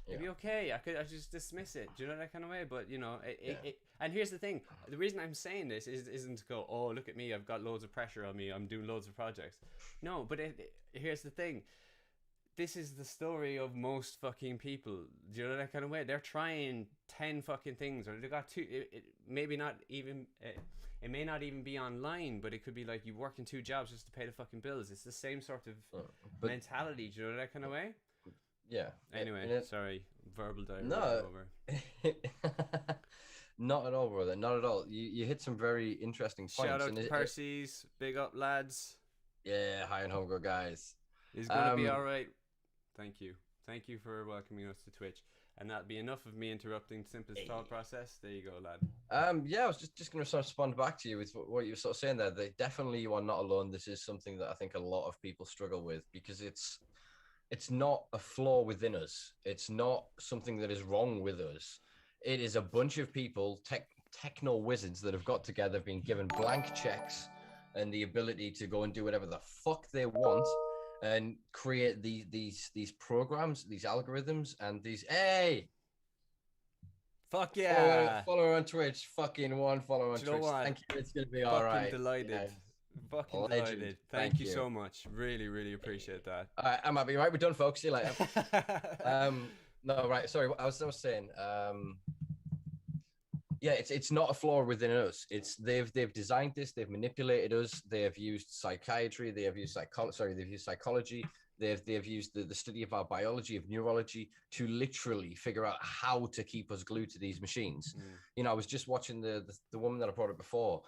It'd be okay. I just dismiss it. Do you know that kind of way? But you know, and here's the thing: the reason I'm saying this isn't to go, oh, look at me, I've got loads of pressure on me, I'm doing loads of projects. No, but here's the thing: this is the story of most fucking people. Do you know that kind of way? They're trying 10 fucking things, or they got two. Maybe not even. It may not even be online, but it could be like you work in 2 jobs just to pay the fucking bills. It's the same sort of mentality. Do you know that kind of way? Yeah. Anyway, sorry, verbal diarrhea. No, Over. not at all, brother. Not at all. You hit some very interesting points. Shout out to Percy's. Big up, lads. Yeah, high and hunger, guys. He's gonna be all right. Thank you. Thank you for welcoming us to Twitch. And that'd be enough of me interrupting Simpa's thought process. There you go, lad. Yeah, I was just going to sort of respond back to you with what you were sort of saying there. That definitely you are not alone. This is something that I think a lot of people struggle with because it's not a flaw within us. It's not something that is wrong with us. It is a bunch of people, techno wizards that have got together, been given blank checks and the ability to go and do whatever the fuck they want and create these programs, these algorithms, and these fuck yeah, follow on Twitch, fucking one follow on Twitch. What? Thank you. It's gonna be all right. Delighted. Yeah. Fucking Legend. delighted. Thank you so much. Really, really appreciate that. All right, I'm happy. Right, we're done, folks. See you later. No, right. Sorry, I was saying. Yeah, it's not a flaw within us. It's they've designed this. They've manipulated us. They have used psychiatry. They have used psychology. They've used the study of our biology, of neurology, to literally figure out how to keep us glued to these machines. You know, I was just watching the woman that I brought up before.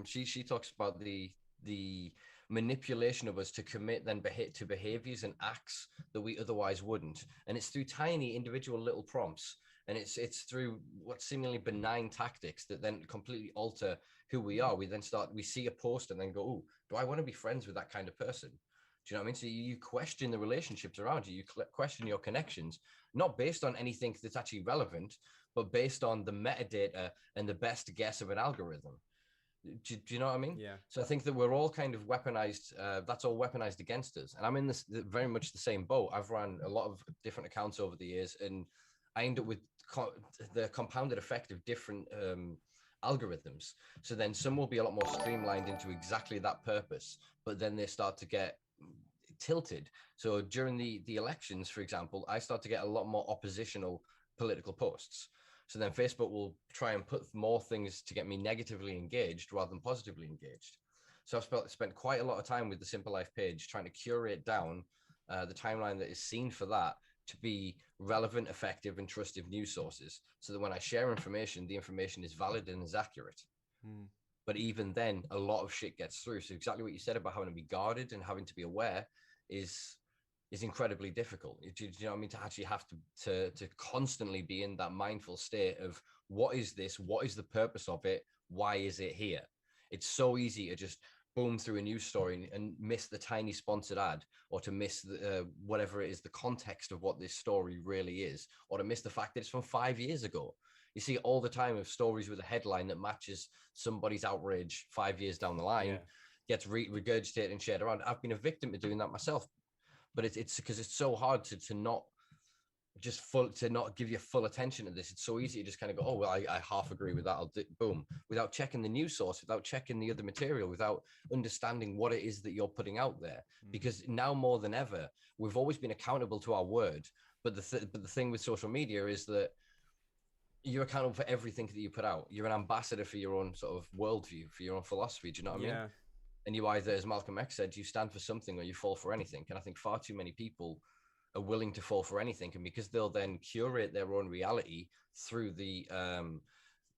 She talks about the manipulation of us to commit to behaviors and acts that we otherwise wouldn't, and it's through tiny individual little prompts. And it's through what seemingly benign tactics that then completely alter who we are. We see a post and then go, oh, do I want to be friends with that kind of person? Do you know what I mean? So you question the relationships around you. You question your connections, not based on anything that's actually relevant, but based on the metadata and the best guess of an algorithm. Do you know what I mean? Yeah. So I think that we're all kind of weaponized. That's all weaponized against us. And I'm in this very much the same boat. I've run a lot of different accounts over the years, and I end up with the compounded effect of different algorithms. So then some will be a lot more streamlined into exactly that purpose, but then they start to get tilted. So during the elections, for example, I start to get a lot more oppositional political posts. So then Facebook will try and put more things to get me negatively engaged rather than positively engaged. So I've spent quite a lot of time with the Simpa Life page trying to curate down the timeline that is seen for that to be relevant, effective, and trusted news sources, so that when I share information, the information is valid and is accurate. But even then, a lot of shit gets through. So exactly what you said about having to be guarded and having to be aware is incredibly difficult. Do you know what I mean? To actually have to constantly be in that mindful state of what is this? What is the purpose of it? Why is it here? It's so easy to just boom through a news story and miss the tiny sponsored ad, or to miss whatever it is, the context of what this story really is, or to miss the fact that it's from 5 years ago. You see all the time of stories with a headline that matches somebody's outrage 5 years down the line, gets regurgitated and shared around. I've been a victim of doing that myself, but it's because it's so hard to not give you full attention to this. It's so easy to just kind of go, oh, well, I half agree with that. I'll do, boom, without checking the news source, without checking the other material, without understanding what it is that you're putting out there. Because now more than ever, we've always been accountable to our word. But the thing with social media is that you're accountable for everything that you put out. You're an ambassador for your own sort of worldview, for your own philosophy. Do you know what I mean? And you either, as Malcolm X said, you stand for something or you fall for anything. And I think far too many people are willing to fall for anything, and because they'll then curate their own reality through the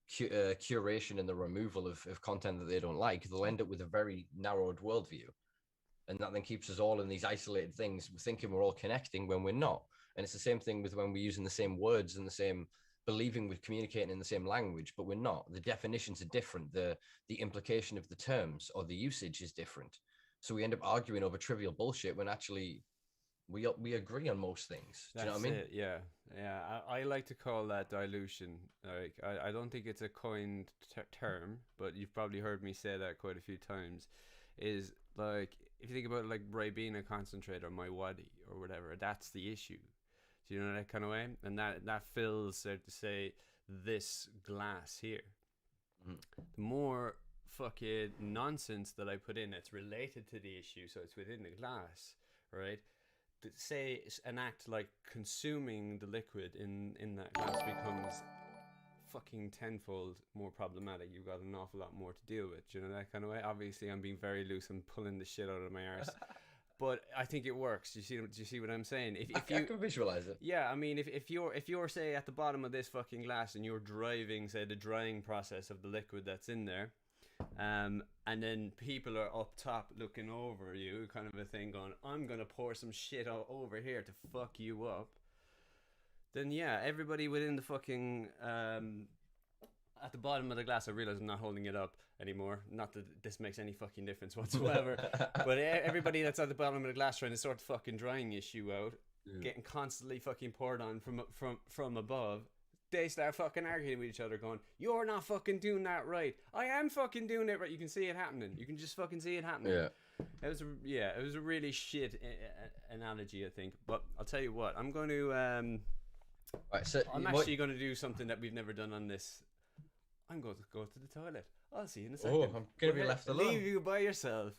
curation and the removal of content that they don't like, they'll end up with a very narrowed worldview, and that then keeps us all in these isolated things, thinking we're all connecting when we're not. And it's the same thing with when we're using the same words and the same, believing we're communicating in the same language, but we're not. The definitions are different. The implication of the terms or the usage is different. So we end up arguing over trivial bullshit when actually we agree on most things. Do you know what I mean? Yeah. I like to call that dilution. Like I don't think it's a coined term, but you've probably heard me say that quite a few times. Is like if you think about it, like Ribena concentrate or my wadi or whatever, that's the issue. Do you know that kind of way? And that fills, so to say, this glass here. Mhm. The more fucking nonsense that I put in that's related to the issue, so it's within the glass, right? Say an act like consuming the liquid in that glass becomes fucking tenfold more problematic. You've got an awful lot more to deal with. Do you know that kind of way? Obviously, I'm being very loose and pulling the shit out of my arse. But I think it works. Do you see what I'm saying? I can visualize it. Yeah, I mean, if you're say at the bottom of this fucking glass and you're driving, say, the drying process of the liquid that's in there, and then people are up top looking over you, kind of a thing, going, I'm gonna pour some shit over here to fuck you up. Then yeah, everybody within the fucking at the bottom of the glass, I realize I'm not holding it up anymore. Not that this makes any fucking difference whatsoever. But everybody that's at the bottom of the glass trying to sort the fucking drying issue out, getting constantly fucking poured on from above, they start fucking arguing with each other, going, "You're not fucking doing that right. I am fucking doing it right." You can see it happening. You can just fucking see it happening. Yeah. It was a really shit analogy, I think. But I'll tell you what, I'm going to Right, so I'm actually going to do something that we've never done on this. I'm going to go to the toilet. I'll see you in a second. Oh, I'm going to be left alone. Leave you by yourself.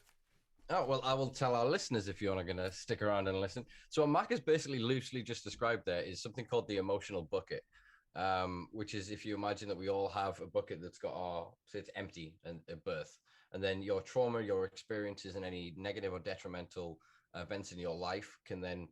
Oh, well, I will tell our listeners if you're not going to stick around and listen. So what Mac has basically loosely just described there is something called the emotional bucket, which is if you imagine that we all have a bucket that's got say it's empty and at birth, and then your trauma, your experiences, and any negative or detrimental events in your life can then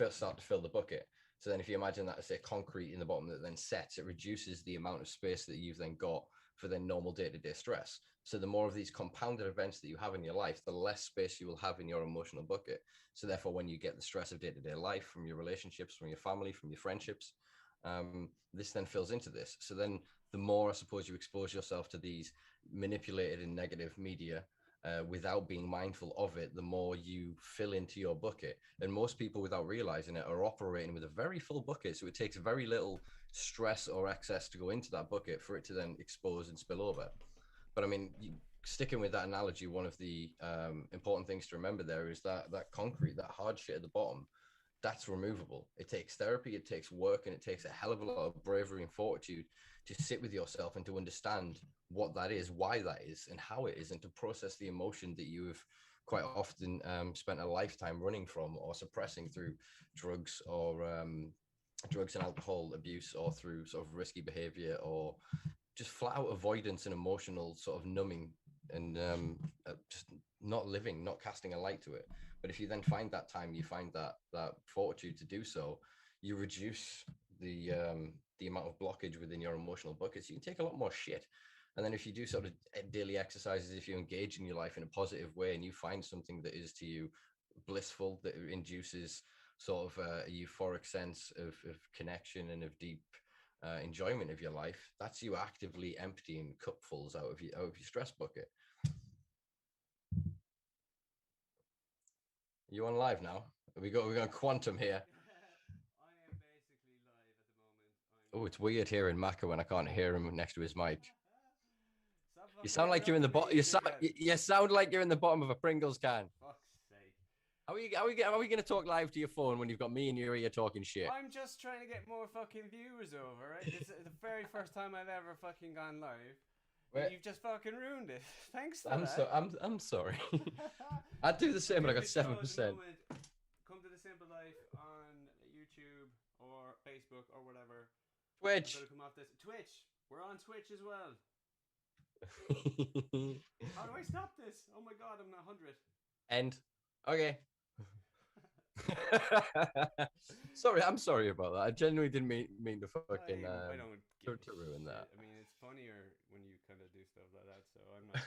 start to fill the bucket. So then if you imagine that as say concrete in the bottom that then sets, it reduces the amount of space that you've then got for then normal day-to-day stress. So the more of these compounded events that you have in your life, the less space you will have in your emotional bucket. So therefore, when you get the stress of day-to-day life from your relationships, from your family, from your friendships, this then fills into this. So then the more, I suppose, you expose yourself to these manipulated and negative media, without being mindful of it, the more you fill into your bucket. And most people, without realizing it, are operating with a very full bucket. So it takes very little stress or excess to go into that bucket for it to then expose and spill over. But I mean, sticking with that analogy, one of the important things to remember there is that concrete, that hard shit at the bottom, that's removable. It takes therapy, it takes work, and it takes a hell of a lot of bravery and fortitude to sit with yourself and to understand what that is, why that is, and how it is, and to process the emotion that you have quite often spent a lifetime running from or suppressing through drugs or drugs and alcohol abuse, or through sort of risky behavior, or just flat out avoidance and emotional sort of numbing and just not living, not casting a light to it. But if you then find that time, you find that fortitude to do so, you reduce the amount of blockage within your emotional buckets. You can take a lot more shit. And then if you do sort of daily exercises, if you engage in your life in a positive way and you find something that is to you blissful, that induces sort of a euphoric sense of connection and of deep enjoyment of your life, that's you actively emptying cupfuls out of your stress bucket. You on live now? We're going quantum here. I am basically live at the moment. Oh, it's weird hearing Maka when I can't hear him next to his mic. You Stop sound like you're in the bottom. You sound like you're in the bottom of a Pringles can. Fuck's sake. Are we going to talk live to your phone when you've got me in your ear talking shit? I'm just trying to get more fucking viewers over, right? This is the very first time I've ever fucking gone live. You've just fucking ruined it. Thanks for that. I'm sorry. I'd do the same, but I got 7%. Come to the Simpa Life on YouTube or Facebook or whatever. Twitch. Come off this. Twitch. We're on Twitch as well. How do I stop this? Oh my god, I'm not 100. End. Okay. I'm sorry about that. I genuinely didn't mean to fucking I don't give to ruin that. I mean, it's funnier when you kind of do stuff like that, so I'm not.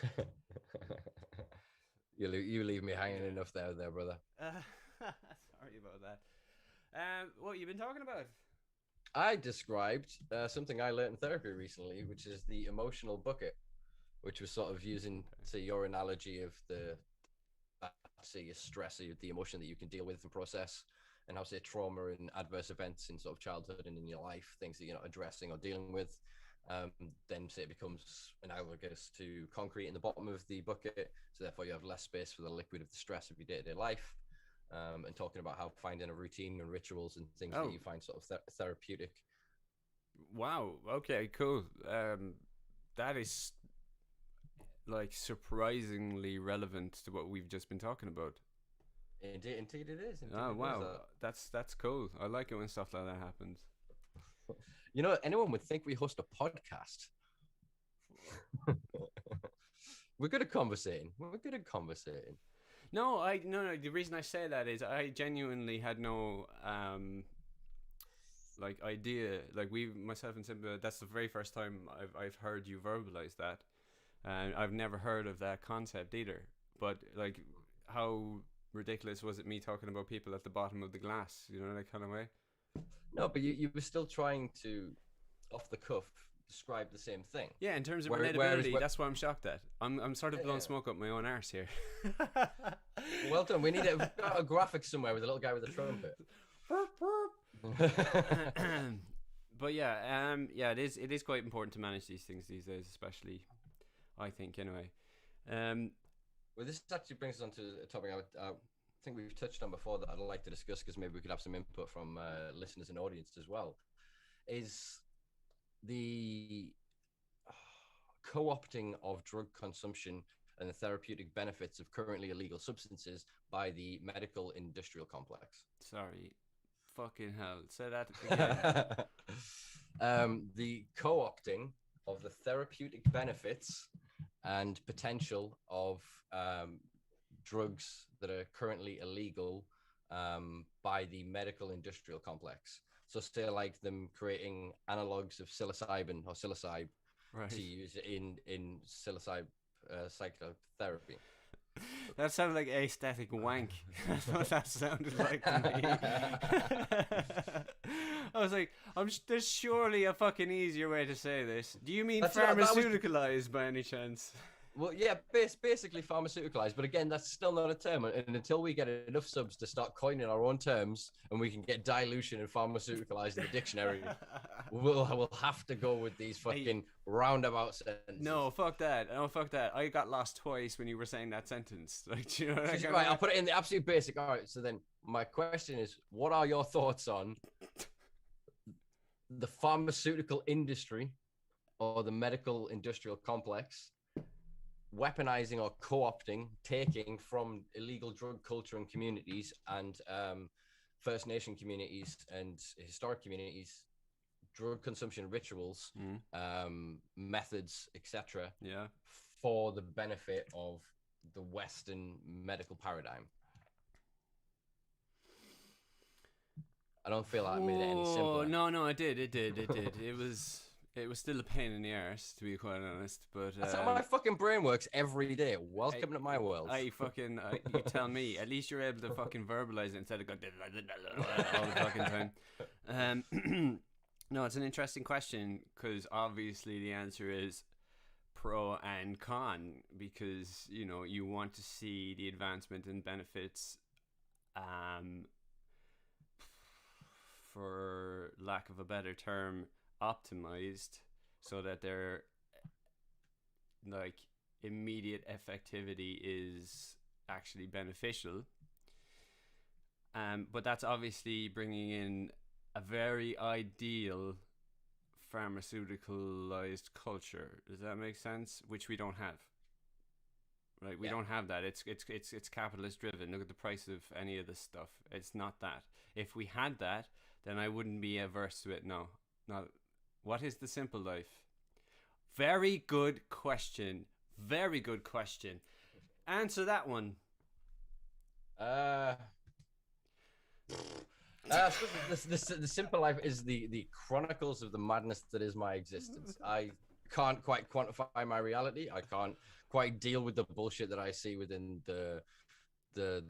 You leave me hanging enough there, brother. Sorry about that. What you've been talking about? I described something I learned in therapy recently, which is the emotional bucket, which was sort of using, say, your analogy of your stress, the emotion that you can deal with and process, and how, say, trauma and adverse events in sort of childhood and in your life, things that you're not addressing or dealing with, then say it becomes analogous to concrete in the bottom of the bucket. So therefore you have less space for the liquid of the stress of your day-to-day life. And talking about how finding a routine and rituals and things that you find sort of therapeutic. Wow. Okay, cool. That is like surprisingly relevant to what we've just been talking about. Indeed it is. Oh wow, that's cool. I like it when stuff like that happens. You know, anyone would think we host a podcast. We're good at conversating. No. The reason I say that is I genuinely had no like idea. Like myself and Simba, that's the very first time I've heard you verbalize that, and I've never heard of that concept either. But like, how ridiculous was it me talking about people at the bottom of the glass? You know, that kind of way. No, but you were still trying to, off the cuff, describe the same thing. Yeah, in terms of relatability, that's what I'm shocked at. I'm sort of blowing smoke up my own arse here. Well done. We've got a graphic somewhere with a little guy with a trumpet. But yeah, it is quite important to manage these things these days, especially, I think, anyway. Well, this actually brings us on to a topic I think we've touched on before that I'd like to discuss, because maybe we could have some input from listeners and audience as well, is the co-opting of drug consumption and the therapeutic benefits of currently illegal substances by the medical industrial complex. Sorry, fucking hell, say that again. The co-opting of the therapeutic benefits and potential of drugs that are currently illegal by the medical industrial complex. So still like them creating analogs of psilocybin or psilocybe to use in psilocybe psychotherapy. That sounded like aesthetic wank. That's what that sounded like to me. I was like, there's surely a fucking easier way to say this. Do you mean pharmaceuticalized by any chance? Well, yeah, basically pharmaceuticalized, but again, that's still not a term. And until we get enough subs to start coining our own terms, and we can get dilution and pharmaceuticalized in the dictionary, we'll have to go with these fucking roundabout sentences. No, fuck that. I got lost twice when you were saying that sentence. Like, you know, right, I'll put it in the absolute basic. All right, so then my question is, what are your thoughts on the pharmaceutical industry or the medical industrial complex weaponizing or co-opting, taking from illegal drug culture and communities and First Nation communities and historic communities, drug consumption rituals, methods, etc., for the benefit of the Western medical paradigm? I don't feel like I made it any simpler. No, it did. It was still a pain in the arse, to be quite honest. But that's how my fucking brain works every day. Welcome to my world. You tell me. At least you're able to fucking verbalize it instead of going all the fucking time. No, it's an interesting question, because obviously the answer is pro and con, because, you know, you want to see the advancement and benefits, for lack of a better term, optimized, so that their like immediate effectivity is actually beneficial. But that's obviously bringing in a very ideal pharmaceuticalized culture. Does that make sense? Which we don't have. Right, we don't have that. It's capitalist driven. Look at the price of any of this stuff. It's not that. If we had that, then I wouldn't be averse to it. No, not. What is the simple life? Very good question. Very good question. Answer that one. The simple life is the chronicles of the madness that is my existence. I can't quite quantify my reality. I can't quite deal with the bullshit that I see within the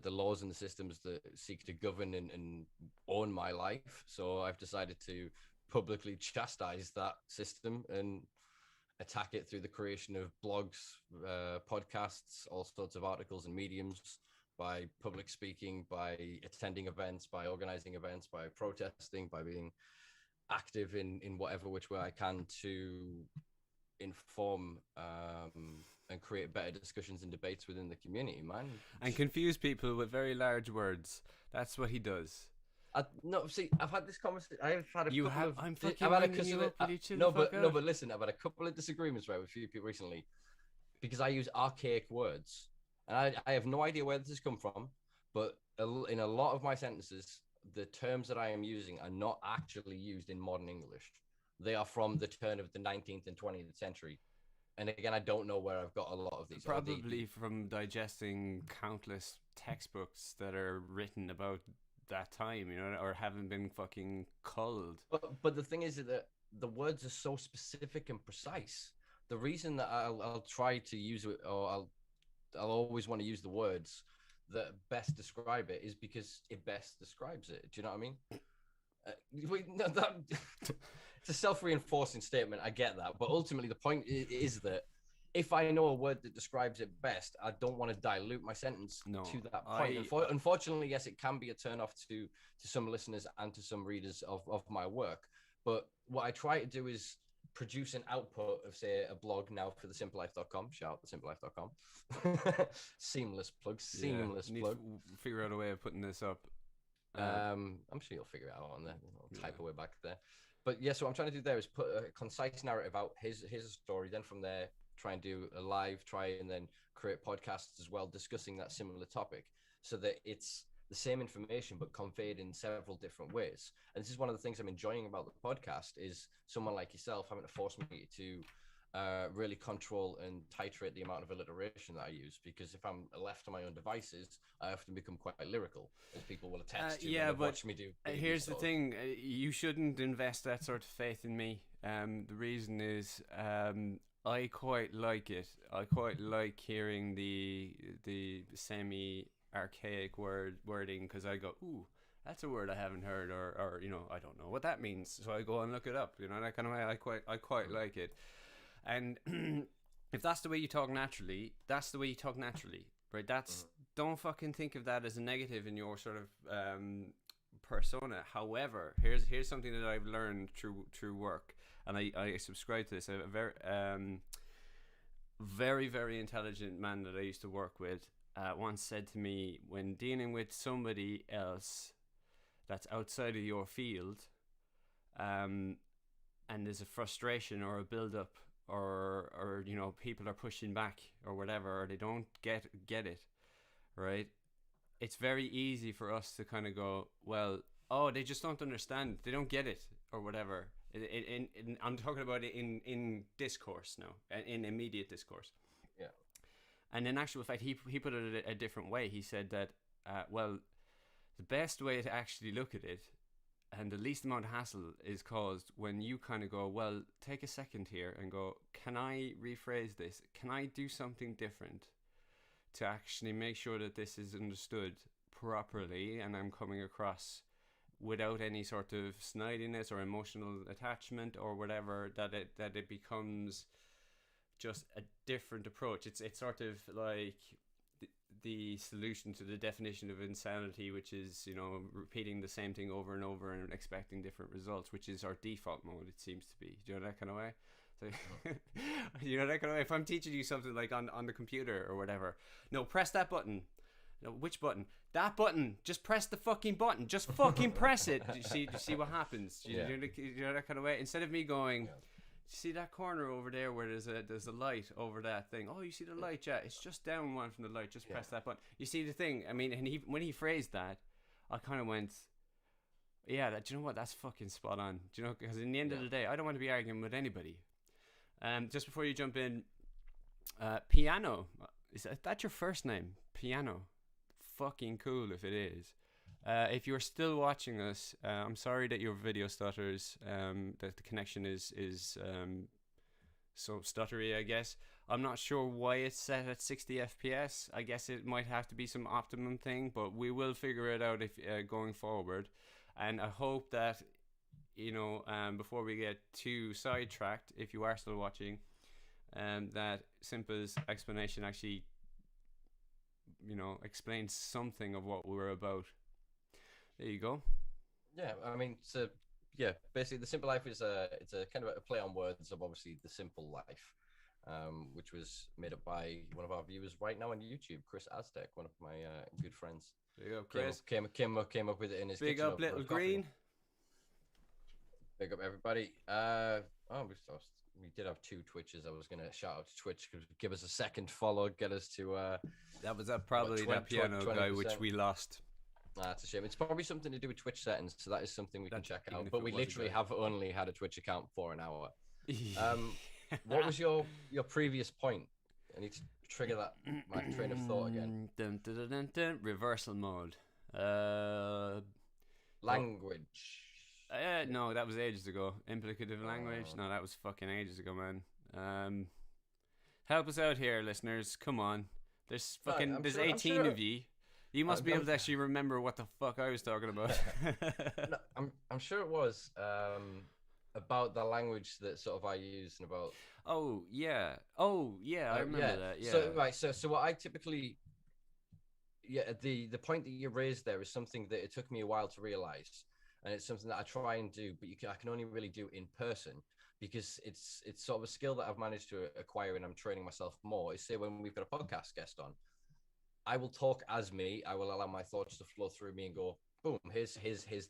laws and the systems that seek to govern and own my life. So I've decided to publicly chastise that system and attack it through the creation of blogs, podcasts, all sorts of articles and mediums, by public speaking, by attending events, by organizing events, by protesting, by being active in whatever which way I can to inform and create better discussions and debates within the community, man. And confuse people with very large words. That's what he does. No, see, I've had this conversation. I've had a You couple have. of. I'm fucking I've had a winding you up. Will you chill no, the fuck but out? listen, I've had a couple of disagreements with a few people recently because I use archaic words, and I have no idea where this has come from. But in a lot of my sentences, the terms that I am using are not actually used in modern English. They are from the turn of the 19th and 20th century. And again, I don't know where I've got a lot of these. Probably from digesting countless textbooks that are written about that time, you know, or haven't been fucking culled. But the thing is that the words are so specific and precise. The reason that I'll try to use it, or I'll always want to use the words that best describe it, is because it best describes it. Do you know what I mean? No, it's a self-reinforcing statement. I get that, but ultimately the point is that if I know a word that describes it best, I don't want to dilute my sentence to that point. Unfortunately, yes, it can be a turn-off to some listeners and to some readers of my work. But what I try to do is produce an output of, say, a blog now for the simpalife.com. Shout out to simpalife.com. Seamless plug. Figure out a way of putting this up. I'm sure you'll figure it out on there. I'll type away back there. But yeah, so what I'm trying to do there is put a concise narrative out. Here's a story. Then from there, try and do a live, and then create podcasts as well, discussing that similar topic, so that it's the same information but conveyed in several different ways. And this is one of the things I'm enjoying about the podcast, is someone like yourself having to force me to really control and titrate the amount of alliteration that I use, because if I'm left to my own devices, I often become quite lyrical, as people will attest to. Yeah, but watch me do. Here's the thing: you shouldn't invest that sort of faith in me. The reason is, I quite like it. I quite like hearing the semi-archaic wording, because I go, ooh, that's a word I haven't heard, or you know, I don't know what that means, so I go and look it up. You know, that kind of way. I quite like it. And if that's the way you talk naturally, that's the way you talk naturally, right? Don't fucking think of that as a negative in your sort of persona. However, here's something that I've learned through work, and I subscribe to this. A very, very intelligent man that I used to work with once said to me, when dealing with somebody else that's outside of your field, and there's a frustration or a build-up, or you know, people are pushing back or whatever, or they don't get it, right? It's very easy for us to kind of go, well, oh, they just don't understand, they don't get it, or whatever. I'm talking about it in discourse now, in immediate discourse. Yeah. And in actual fact, he put it a different way. He said that, well, the best way to actually look at it, and the least amount of hassle, is caused when you kind of go, well, take a second here and go, can I rephrase this? Can I do something different to actually make sure that this is understood properly and I'm coming across without any sort of snidiness or emotional attachment or whatever, that it becomes just a different approach. It's sort of like the solution to the definition of insanity, which is, you know, repeating the same thing over and over and expecting different results, which is our default mode, it seems to be. Do you know that kind of way? So, you know that kind of way? If I'm teaching you something like on the computer or whatever, no, press that button. No, which button? That button. Just press the fucking button. Just fucking press it. Do you see what happens? You know that kind of way? Instead of me going, see that corner over there where there's a light over that thing? Oh, you see the light? Yeah, it's just down one from the light. Just press that button. You see the thing? I mean, and when he phrased that, I kind of went, yeah, do you know what? That's fucking spot on. Do you know? Because in the end of the day, I don't want to be arguing with anybody. Just before you jump in, Piano. Is that your first name? Piano. Fucking cool if it is. If you're still watching us, I'm sorry that your video stutters, that the connection is so stuttery, I guess. I'm not sure why it's set at 60 FPS. I guess it might have to be some optimum thing, but we will figure it out if going forward. And I hope that, you know, before we get too sidetracked, if you are still watching, that Simpa's explanation actually, you know, explains something of what we're about. There you go. Yeah, I mean, so yeah, basically the Simple Life is it's a kind of a play on words of obviously the simple life, which was made up by one of our viewers right now on YouTube, Chris Aztec, one of my good friends. Big up, Chris. Came up with it in his Big kitchen up, over Little a coffee. Green. Big up everybody. We did have 2 Twitches. I was gonna shout out to Twitch, give us a second follow, get us to That was probably that piano guy which we lost. That's a shame. It's probably something to do with Twitch settings, so that is something we can check out. But we literally have only had a Twitch account for an hour. What was your previous point? I need to trigger that my train of thought again. Dun, dun, dun, dun, dun. Reversal mode. Language. No, that was ages ago. Implicative language. No, that was fucking ages ago, man. Help us out here, listeners. Come on. There's 18 of you. You must be able to actually remember what the fuck I was talking about. No, I'm sure it was about the language that sort of I used and about. Oh yeah, I remember that. Yeah. So what I typically, the point that you raised there is something that it took me a while to realize, and it's something that I try and do, but I can only really do in person because it's sort of a skill that I've managed to acquire, and I'm training myself more. Is say when we've got a podcast guest on, I will talk as me. I will allow my thoughts to flow through me and go, boom, here's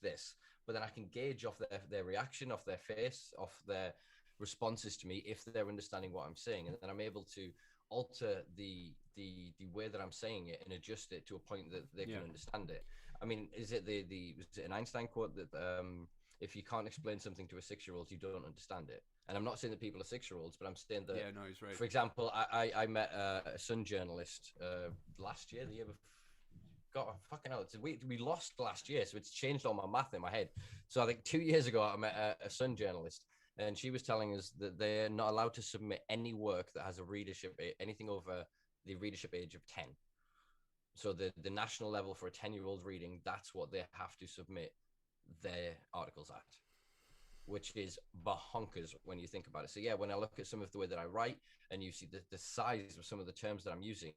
this. But then I can gauge off their reaction, off their face, off their responses to me, if they're understanding what I'm saying. And then I'm able to alter the way that I'm saying it and adjust it to a point that they can understand it. I mean, is it an Einstein quote that if you can't explain something to a 6-year-old, you don't understand it? And I'm not saying that people are 6-year-olds, but I'm saying that. Yeah, no, he's right. For example, I met a Sun journalist last year, the year before. God, fucking hell! We lost last year, so it's changed all my math in my head. So I think 2 years ago, I met a Sun journalist, and she was telling us that they're not allowed to submit any work that has a readership, anything over the readership age of 10. So the national level for a 10-year-old reading, that's what they have to submit their articles at, which is bonkers when you think about it. So yeah, when I look at some of the way that I write and you see the size of some of the terms that I'm using,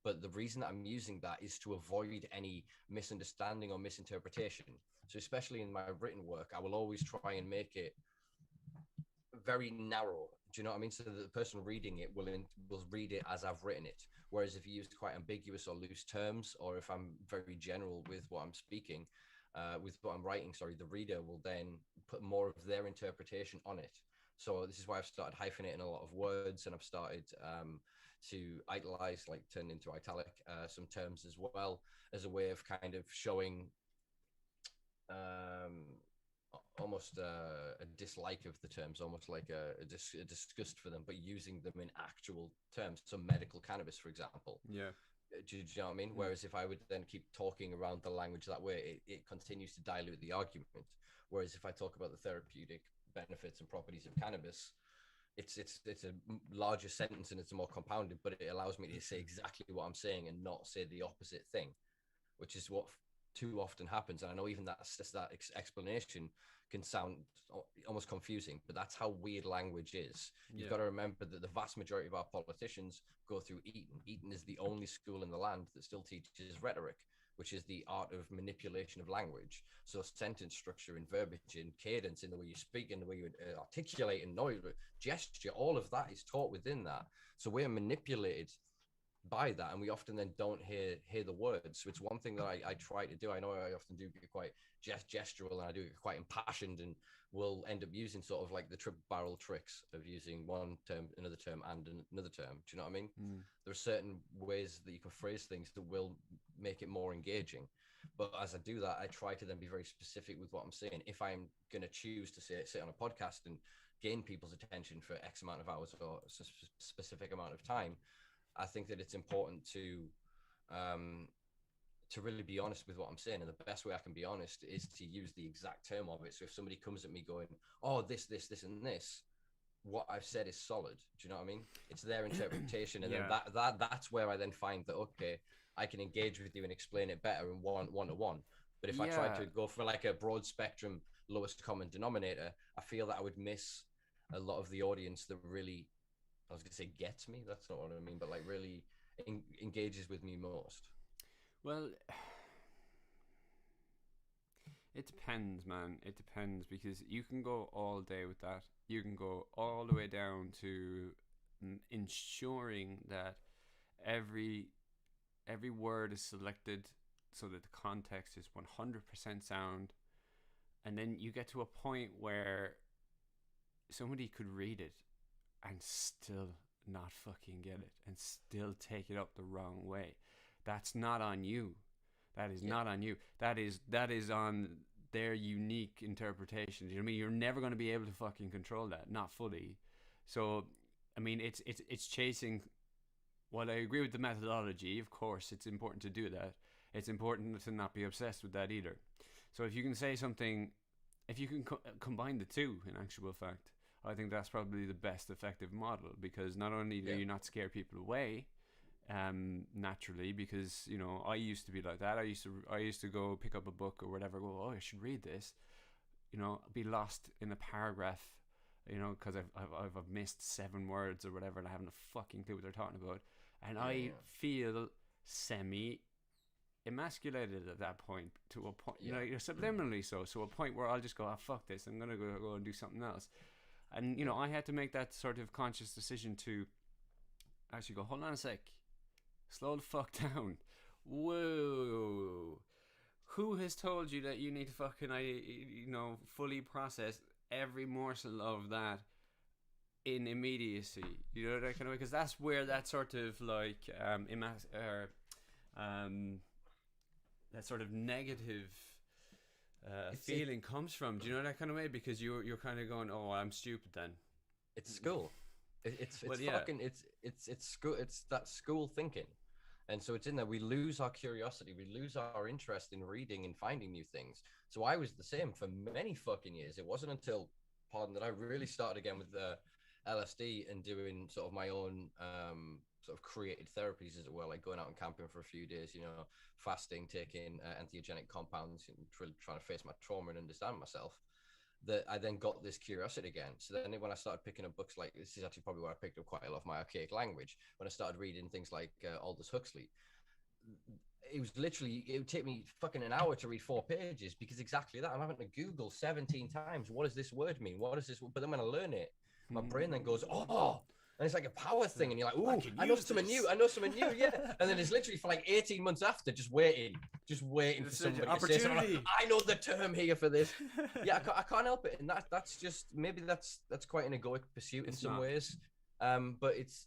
but the reason that I'm using that is to avoid any misunderstanding or misinterpretation. So especially in my written work, I will always try and make it very narrow. Do you know what I mean? So that the person reading it will read it as I've written it. Whereas if you use quite ambiguous or loose terms, or if I'm very general with what I'm speaking, with what I'm writing, the reader will then put more of their interpretation on it. So this is why I've started hyphenating a lot of words, and I've started to italize, like turn into italic, some terms as well, as a way of kind of showing almost a dislike of the terms, almost like a disgust for them, but using them in actual terms. So medical cannabis, for example. Yeah. Do you know what I mean? Whereas if I would then keep talking around the language that way, it continues to dilute the argument. Whereas if I talk about the therapeutic benefits and properties of cannabis, it's a larger sentence and it's more compounded, but it allows me to say exactly what I'm saying and not say the opposite thing, which is what too often happens. And I know even that explanation can sound almost confusing, but that's how weird language is. You've got to remember that the vast majority of our politicians go through Eton. Eton is the only school in the land that still teaches rhetoric, which is the art of manipulation of language. So sentence structure and verbiage and cadence in the way you speak and the way you articulate and noise, gesture, all of that is taught within that. So we're manipulated by that, and we often then don't hear the words. So it's one thing that I try to do. I know I often do get quite gestural, and I do get quite impassioned, and will end up using sort of like the triple barrel tricks of using one term, another term, and another term. Do you know what I mean? There are certain ways that you can phrase things that will make it more engaging. But as I do that, I try to then be very specific with what I'm saying. If I'm going to choose to sit on a podcast and gain people's attention for X amount of hours or a specific amount of time, I think that it's important to really be honest with what I'm saying. And the best way I can be honest is to use the exact term of it. So if somebody comes at me going, oh, this, and this, what I've said is solid. Do you know what I mean? It's their interpretation. And then that's where I then find that, okay, I can engage with you and explain it better in one-to-one. But if I tried to go for like a broad spectrum, lowest common denominator, I feel that I would miss a lot of the audience that really, I was going to say gets me. That's not what I mean, but like really engages with me most. Well, It depends, man. It depends, because you can go all day with that. You can go all the way down to ensuring that every every word is selected so that the context is 100% sound, and then you get to a point where somebody could read it and still not fucking get it and still take it up the wrong way. That's not on you. That is not on you. That is on their unique interpretation. You know what I mean? You're never going to be able to fucking control that, not fully. So, I mean, it's chasing. While I agree with the methodology, of course, it's important to do that. It's important to not be obsessed with that either. So if you can say something, if you can combine the two, in actual fact, I think that's probably the best effective model, because not only do you not scare people away, naturally, because, you know, I used to be like that. I used to go pick up a book or whatever, go, oh, I should read this, you know, be lost in a paragraph, you know, because I've missed 7 words or whatever, and I haven't a fucking clue what they're talking about, and I feel semi emasculated at that point, to a point, you know, subliminally so a point where I'll just go, oh, fuck this, I'm gonna go and do something else. And, you know, I had to make that sort of conscious decision to actually go, hold on a sec, slow the fuck down. Whoa. Who has told you that you need to fucking, you know, fully process every morsel of that in immediacy? You know, that kind of way? Because that's where that sort of like, that sort of negative feeling comes from. Do you know that kind of way? Because you're kind of going, oh, I'm stupid then. It's school. It's school. It's that school thinking, and so it's in there. We lose our curiosity. We lose our interest in reading and finding new things. So I was the same for many fucking years. It wasn't until, that I really started again with LSD and doing sort of my own sort of created therapies, as it were, like going out and camping for a few days, you know, fasting, taking entheogenic compounds, and trying to face my trauma and understand myself, that I then got this curiosity again. So then when I started picking up books, like, this is actually probably where I picked up quite a lot of my archaic language, when I started reading things like Aldous Huxley. It would take me fucking an hour to read 4 pages, because exactly that, I'm having to Google 17 times, what does this word mean? What is this? But then when I learn it, my brain then goes, oh, and it's like a power thing, and you're like, ooh, I know something new, yeah. And then it's literally for like 18 months after, just waiting for somebody to say something. Like, I know the term here for this. Yeah, I can't help it, and that's just, maybe that's quite an egoic pursuit in some ways. But it's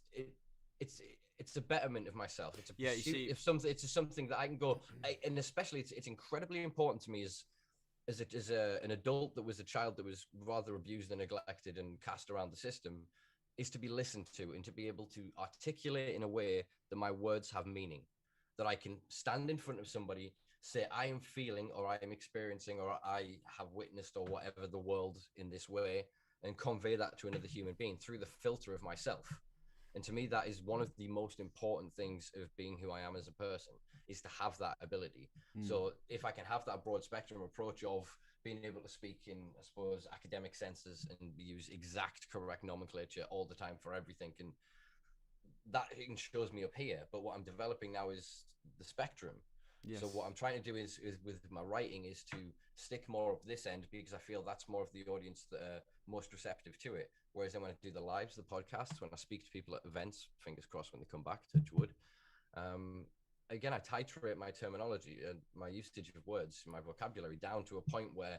a betterment of myself. It's a pursuit of something. It's something that I can go, and especially it's incredibly important to me as an adult that was a child that was rather abused and neglected and cast around the system, is to be listened to and to be able to articulate in a way that my words have meaning, that I can stand in front of somebody, say I am feeling, or I am experiencing, or I have witnessed, or whatever, the world in this way, and convey that to another human being through the filter of myself. And to me, that is one of the most important things of being who I am as a person, is to have that ability. So if I can have that broad spectrum approach of being able to speak in, I suppose, academic senses and use exact correct nomenclature all the time for everything, and that shows me up here. But what I'm developing now is the spectrum. So what I'm trying to do is with my writing, is to stick more up this end, because I feel that's more of the audience that are most receptive to it. Whereas then when I do the lives, the podcasts, when I speak to people at events, fingers crossed when they come back, touch wood, again, I titrate my terminology and my usage of words, my vocabulary, down to a point where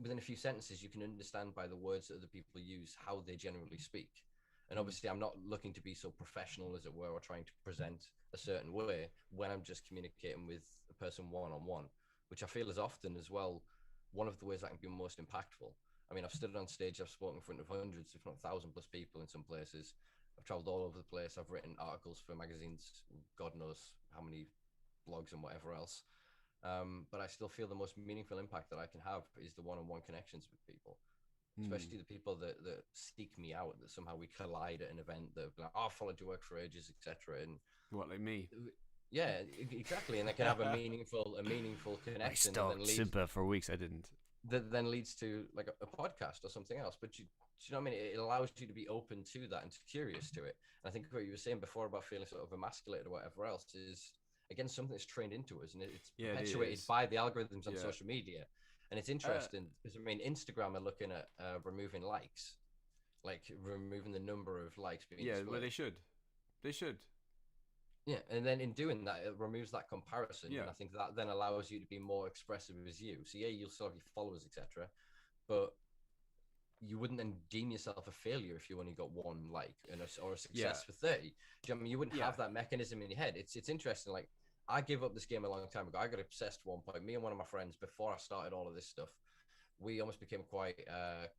within a few sentences, you can understand by the words that other people use how they generally speak. And obviously, I'm not looking to be so professional, as it were, or trying to present a certain way when I'm just communicating with a person one-on-one, which I feel is often as well one of the ways that can be most impactful. I mean, I've stood on stage, I've spoken in front of hundreds, if not 1,000 plus people in some places. I've traveled all over the place. I've written articles for magazines, God knows how many blogs and whatever else. But I still feel the most meaningful impact that I can have is the one-on-one connections with people, especially the people that seek me out, that somehow we collide at an event, that like, oh, I've followed your work for ages, etc. And what, like me? Yeah, exactly. And they can have a meaningful connection. I stalked Simpa for weeks. I didn't. That then leads to like a podcast or something else. But do you know what I mean? It allows you to be open to that and curious to it. And I think what you were saying before about feeling sort of emasculated or whatever else is, again something that's trained into us, and it's Yeah, it perpetuated is. by the algorithms on Yeah. social media. And it's Uh, interesting because I mean, Instagram are looking at removing likes, like removing the number of likes being yeah. Well, displayed. they should. They should. Yeah, and then in doing that, it removes that comparison, Yeah. and I think that then allows you to be more expressive as you. So yeah, you'll still have your followers, etc., but you wouldn't then deem yourself a failure if you only got one like or a Yeah. success for 30. Do you know what I mean? You wouldn't Yeah. have that mechanism in your head. It's interesting. Like, I gave up this game a long time ago. I got obsessed at one point. Me and one of my friends, before I started all of this stuff, we almost became quite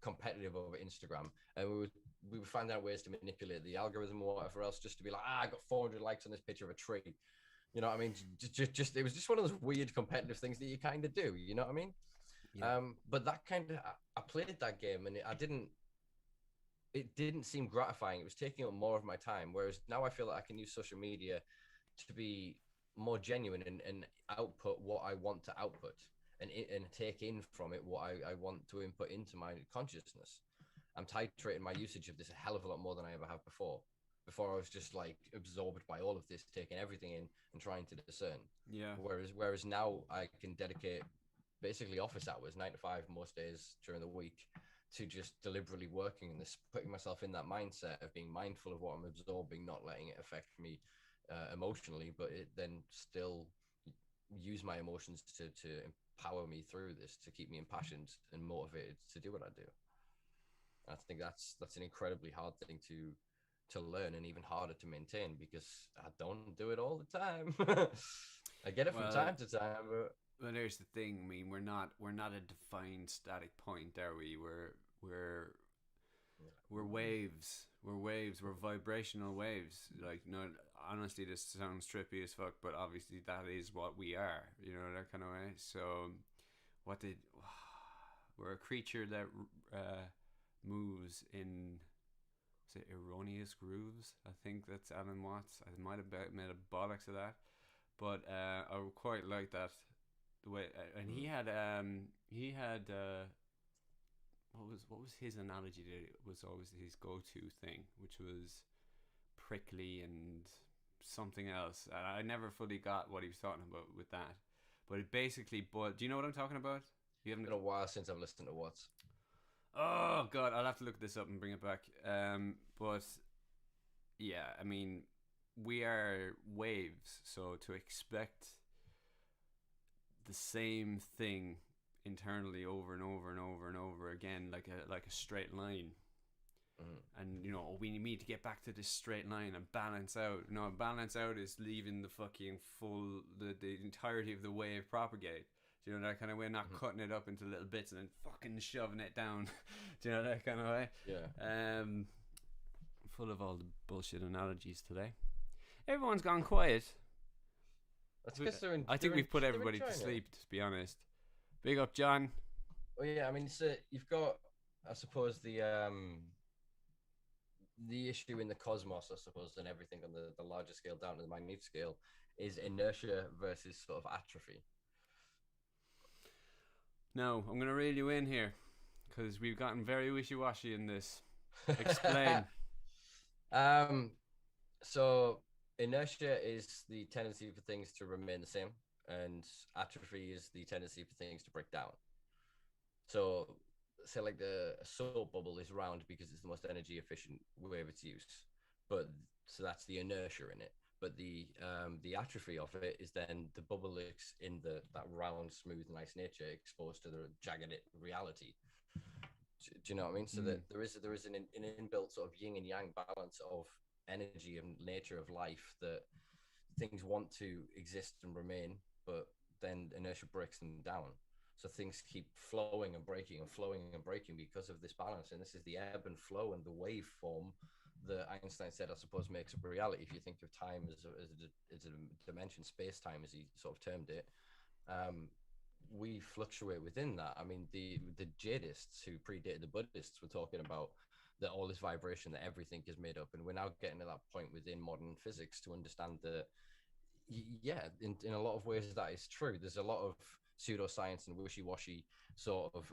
competitive over Instagram, and we would find out ways to manipulate the algorithm or whatever else, just to be like, I got 400 likes on this picture of a tree. You know what I mean? Just it was just one of those weird competitive things that you kind of do. You know what I mean? Yeah. But that kind of I played that game, and it didn't seem gratifying. It was taking up more of my time. Whereas now I feel that I can use social media to be more genuine and output what I want to output, and take in from it what I want to input into my consciousness. I'm titrating my usage of this a hell of a lot more than I ever have before. Before I was just like absorbed by all of this, taking everything in and trying to discern. Yeah. Whereas now I can dedicate basically office hours, 9 to 5 most days during the week, to just deliberately working and this, putting myself in that mindset of being mindful of what I'm absorbing, not letting it affect me emotionally, but it then still use my emotions to empower me through this, to keep me impassioned and motivated to do what I do. I think that's an incredibly hard thing to learn, and even harder to maintain, because I don't do it all the time. I get it from Well, time to time, but well, there's the thing. I mean, we're not a defined static point, are we? We're waves. We're waves. We're vibrational waves. Like, no, honestly, this sounds trippy as fuck, but obviously that is what we are. You know, that kind of way. So, what did we're a creature that moves in, say, erroneous grooves. I think that's Alan Watts. I might have made a bollocks of that, but I quite like that. The way, and he had what was his analogy that it was always his go-to thing, which was prickly and something else. And I never fully got what he was talking about with that, but it basically. But do you know what I'm talking about? You it's haven't. been a while since I've listened to Watts. Oh god, I'll have to look this up and bring it back. But yeah, I mean, we are waves, so to expect the same thing internally over and over and over and over again, like a straight line. And we need to get back to this straight line and balance out. Balance out is leaving the fucking the entirety of the wave propagate. Do you know that kind of way? Not cutting it up into little bits and then fucking shoving it down. Do you know that kind of way? Yeah. Full of all the bullshit analogies today. Everyone's gone quiet. That's because I think we've put everybody to sleep, to be honest. Big up, John. Well, yeah, I mean, so you've got, I suppose, the issue in the cosmos, I suppose, and everything on the larger scale down to the minute scale, is inertia versus sort of atrophy. No, I'm going to reel you in here, because we've gotten very wishy-washy in this. Explain. So inertia is the tendency for things to remain the same, and atrophy is the tendency for things to break down. So, say like the soap bubble is round because it's the most energy efficient way of its use, but so that's the inertia in it. But the atrophy of it is then the bubble is in that round, smooth, nice nature exposed to the jagged reality. Do you know what I mean? So that there is an inbuilt sort of yin and yang balance of energy and nature of life, that things want to exist and remain, but then inertia breaks them down. So things keep flowing and breaking and flowing and breaking because of this balance. And this is the ebb and flow and the waveform that Einstein said, I suppose, makes up reality. If you think of time as a dimension, space-time, as he sort of termed it, we fluctuate within that. I mean, the Jadists who predated the Buddhists were talking about that all this vibration, that everything is made up. And we're now getting to that point within modern physics to understand that, yeah, in a lot of ways that is true. There's a lot of pseudoscience and wishy-washy sort of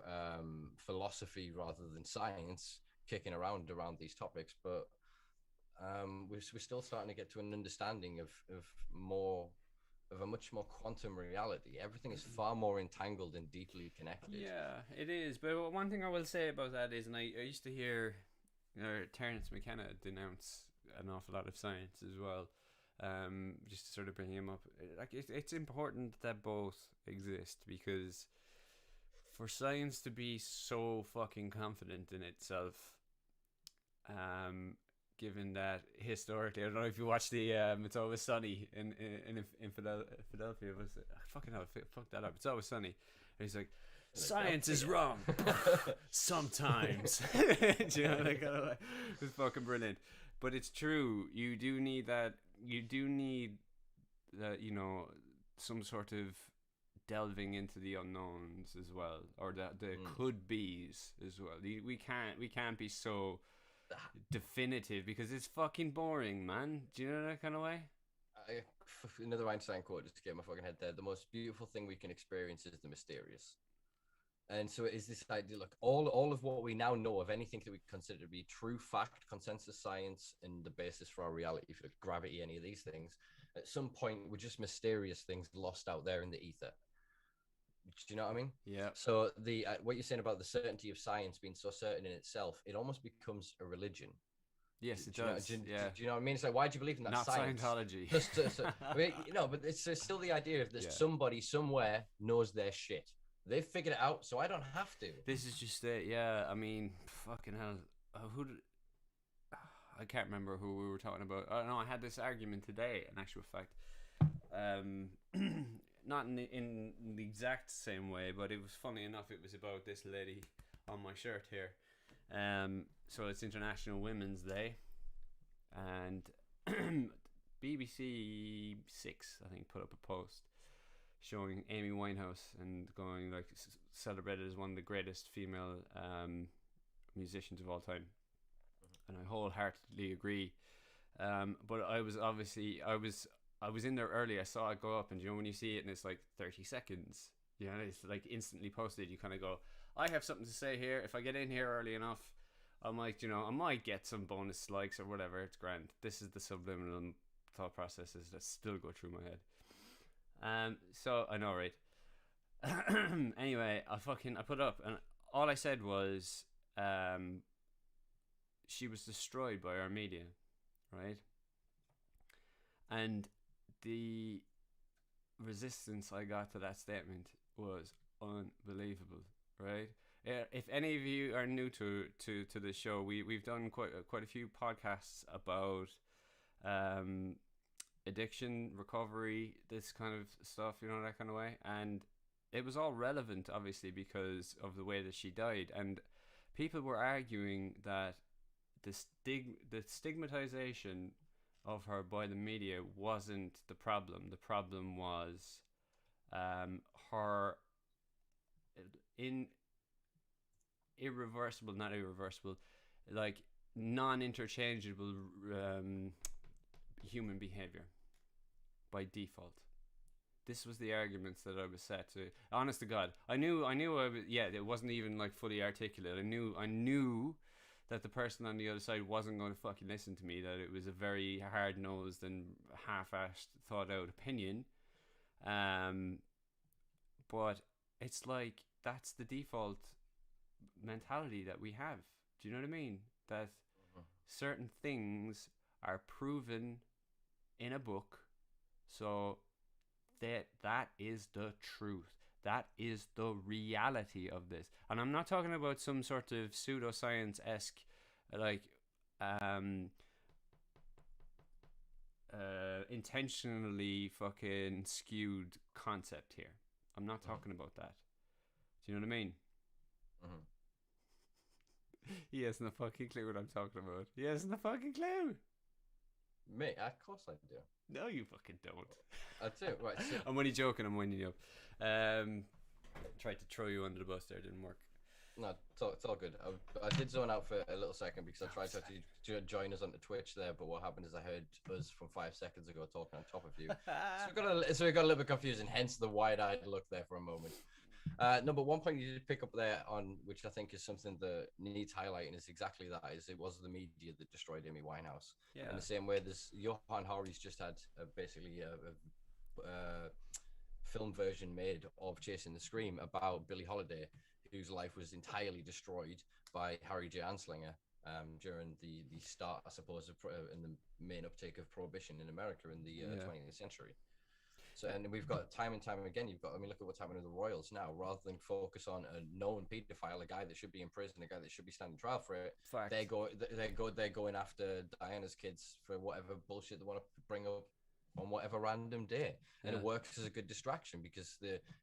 philosophy rather than science kicking around these topics, but we're still starting to get to an understanding of more of a much more quantum reality. Everything is far more entangled and deeply connected. Yeah, it is. But one thing I will say about that is, and I used to hear Terence McKenna denounce an awful lot of science as well. Just to sort of bring him up, like it's important that both exist, because for science to be so fucking confident in itself, given that historically, I don't know if you watch the It's Always Sunny in Philadelphia. Was it? Fucking hell, fuck that up. It's Always Sunny. And he's like, science is wrong sometimes. Do you know, like, it's fucking brilliant. But it's true. You do need that. You do need that. You know, some sort of delving into the unknowns as well, or the could be's as well. We can't be so definitive, because it's fucking boring, man. Do you know that kind of way? Another Einstein quote just to get my fucking head there. The most beautiful thing we can experience is the mysterious. And so it is this idea, look, all of what we now know of anything that we consider to be true fact, consensus science, and the basis for our reality, for gravity, any of these things, at some point were just mysterious things lost out there in the ether. Do you know what I mean? Yeah. So the what you're saying about the certainty of science being so certain in itself, it almost becomes a religion. Yes, it does. Do you know what I mean? It's like, why do you believe in that? Not science? Scientology. I mean, but it's still the idea of that somebody somewhere knows their shit. They've figured it out, so I don't have to. This is just it. Yeah, I mean, fucking hell. I can't remember who we were talking about. Oh no, I had this argument today. In actual fact, not in the exact same way, but it was funny enough. It was about this lady on my shirt here. So it's International Women's Day, and BBC 6, I think, put up a post showing Amy Winehouse and going like celebrated as one of the greatest female musicians of all time, and I wholeheartedly agree. But I was in there early. I saw it go up, and you know when you see it and it's like 30 seconds, you know, it's like instantly posted. You kind of go, I have something to say here. If I get in here early enough, I might get some bonus likes or whatever. It's grand. This is the subliminal thought processes that still go through my head. So I know, right? Anyway, I put up, and all I said was, she was destroyed by our media, right? And the resistance I got to that statement was unbelievable, right? If any of you are new to the show, we've done quite a few podcasts about addiction, recovery, this kind of stuff, you know, that kind of way. And it was all relevant, obviously, because of the way that she died. And people were arguing that the stigmatization of her by the media wasn't the problem. The problem was her like non-interchangeable human behavior by default. This was the arguments that I was set to. Honest to God, I knew it wasn't even like fully articulate. I knew that the person on the other side wasn't going to fucking listen to me, that it was a very hard-nosed and half-assed, thought-out opinion. But it's like, that's the default mentality that we have. Do you know what I mean? That certain things are proven in a book, so that is the truth. That is the reality of this. And I'm not talking about some sort of pseudoscience-esque, like, intentionally fucking skewed concept here. I'm not talking about that. Do you know what I mean? He hasn't a fucking clue what I'm talking about. He hasn't a fucking clue. Me? Of course I do. No, you fucking don't. I do. Right. So... I'm only joking. I'm winding you up. Tried to throw you under the bus there. Didn't work. No, it's all good. I did zone out for a little second because I tried to join us on the Twitch there, but what happened is I heard us from 5 seconds ago talking on top of you. So we got a little bit confused, and hence the wide-eyed look there for a moment. No, but one point you did pick up there on, which I think is something that needs highlighting, is exactly that. Is it was the media that destroyed Amy Winehouse. Yeah. In the same way, there's Johan Hari's just had basically a film version made of Chasing the Scream about Billie Holiday, whose life was entirely destroyed by Harry J. Anslinger during the start, I suppose, in the main uptake of prohibition in America in the 20th century. So, and we've got time and time again, look at what's happening to the Royals now. Rather than focus on a known paedophile, a guy that should be in prison, a guy that should be standing trial for it, they're going after Diana's kids for whatever bullshit they want to bring up on whatever random day. And it works as a good distraction because,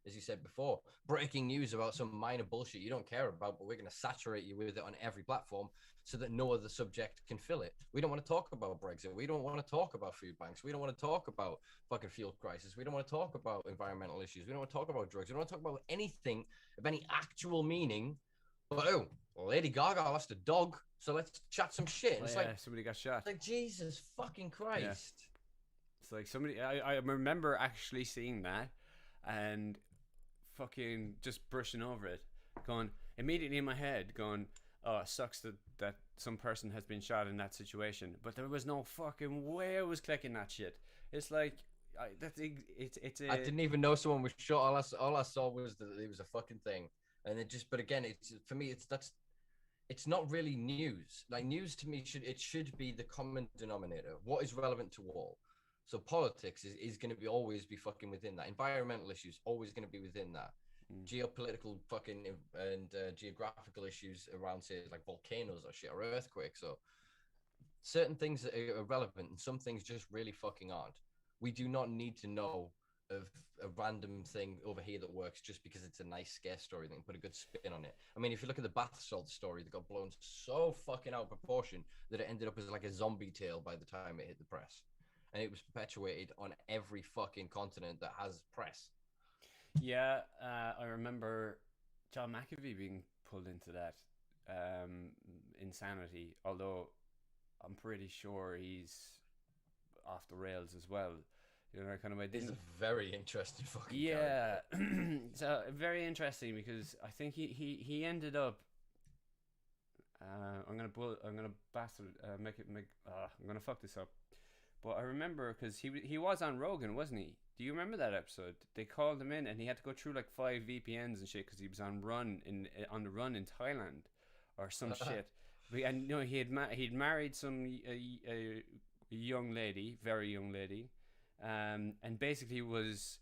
as you said before, breaking news about some minor bullshit you don't care about, but we're going to saturate you with it on every platform so that no other subject can fill it. We don't want to talk about Brexit. We don't want to talk about food banks. We don't want to talk about fucking fuel crisis. We don't want to talk about environmental issues. We don't want to talk about drugs. We don't want to talk about anything of any actual meaning. But Lady Gaga lost a dog, so let's chat some shit. It's like somebody got shot. It's like, Jesus fucking Christ. Yeah. It's like somebody. I remember actually seeing that, and fucking just brushing over it, going immediately in my head, going, "Oh, it sucks that some person has been shot in that situation." But there was no fucking way I was clicking that shit. It's like I didn't even know someone was shot. All I saw was that it was a fucking thing, and it just. But again, it's for me. It's not really news. Like, news to me should be the common denominator. What is relevant to all? So politics is going to be always be fucking within that. Environmental issues always going to be within that. Geopolitical fucking and geographical issues around, say, like volcanoes or shit or earthquakes, or certain things that are relevant, and some things just really fucking aren't. We do not need to know of a random thing over here that works just because it's a nice scare story that can put a good spin on it. I mean, if you look at the bath salt story that got blown so fucking out of proportion that it ended up as like a zombie tale by the time it hit the press. And it was perpetuated on every fucking continent that has press. Yeah, I remember John McAfee being pulled into that insanity, although I'm pretty sure he's off the rails as well. You know, kind of way. He's a very interesting fucking character. So very interesting because I think he ended up. I'm gonna fuck this up. But I remember because he was on Rogan, wasn't he? Do you remember that episode? They called him in and he had to go through like 5 VPNs and shit because he was on the run in Thailand or some shit. And you know, he'd married some a young lady, very young lady, and basically was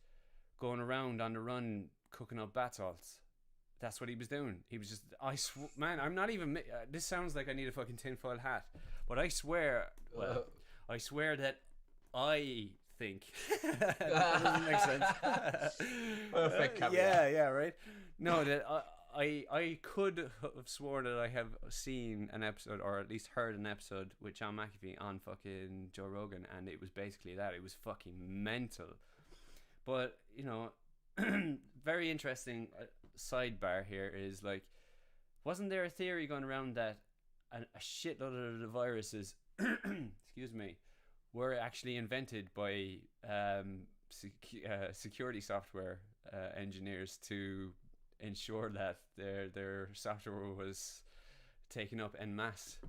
going around on the run cooking up bath salts. That's what he was doing. He was just, man, I'm not even. This sounds like I need a fucking tinfoil hat, but I swear. Well, I swear that I think that doesn't make sense. Perfect caveat. Yeah, right. No, that I could have sworn that I have seen an episode, or at least heard an episode with John McAfee on fucking Joe Rogan, and it was basically that. It was fucking mental. But you know, very interesting sidebar here is like, wasn't there a theory going around that a shitload of the viruses excuse me, were actually invented by security software engineers to ensure that their software was taken up en masse?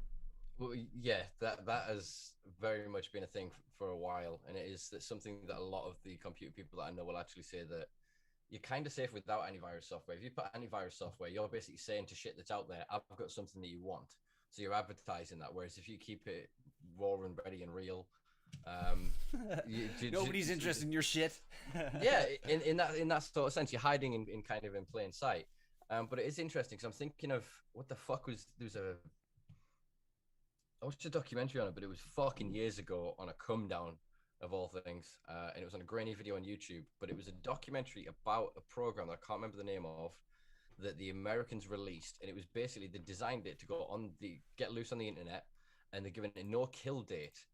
Well, yeah, that has very much been a thing for a while, and it is something that a lot of the computer people that I know will actually say that you're kind of safe without antivirus software. If you put antivirus software, you're basically saying to shit that's out there, I've got something that you want. So you're advertising that. Whereas if you keep it raw and ready and real, nobody's interested in your shit. Yeah, in that sort of sense, you're hiding in kind of in plain sight. But it is interesting because I'm thinking of what the fuck I watched a documentary on it, but it was fucking years ago on a come down of all things, and it was on a grainy video on YouTube. But it was a documentary about a program that I can't remember the name of, that the Americans released, and it was basically they designed it to get loose on the internet, and they're giving it no kill date.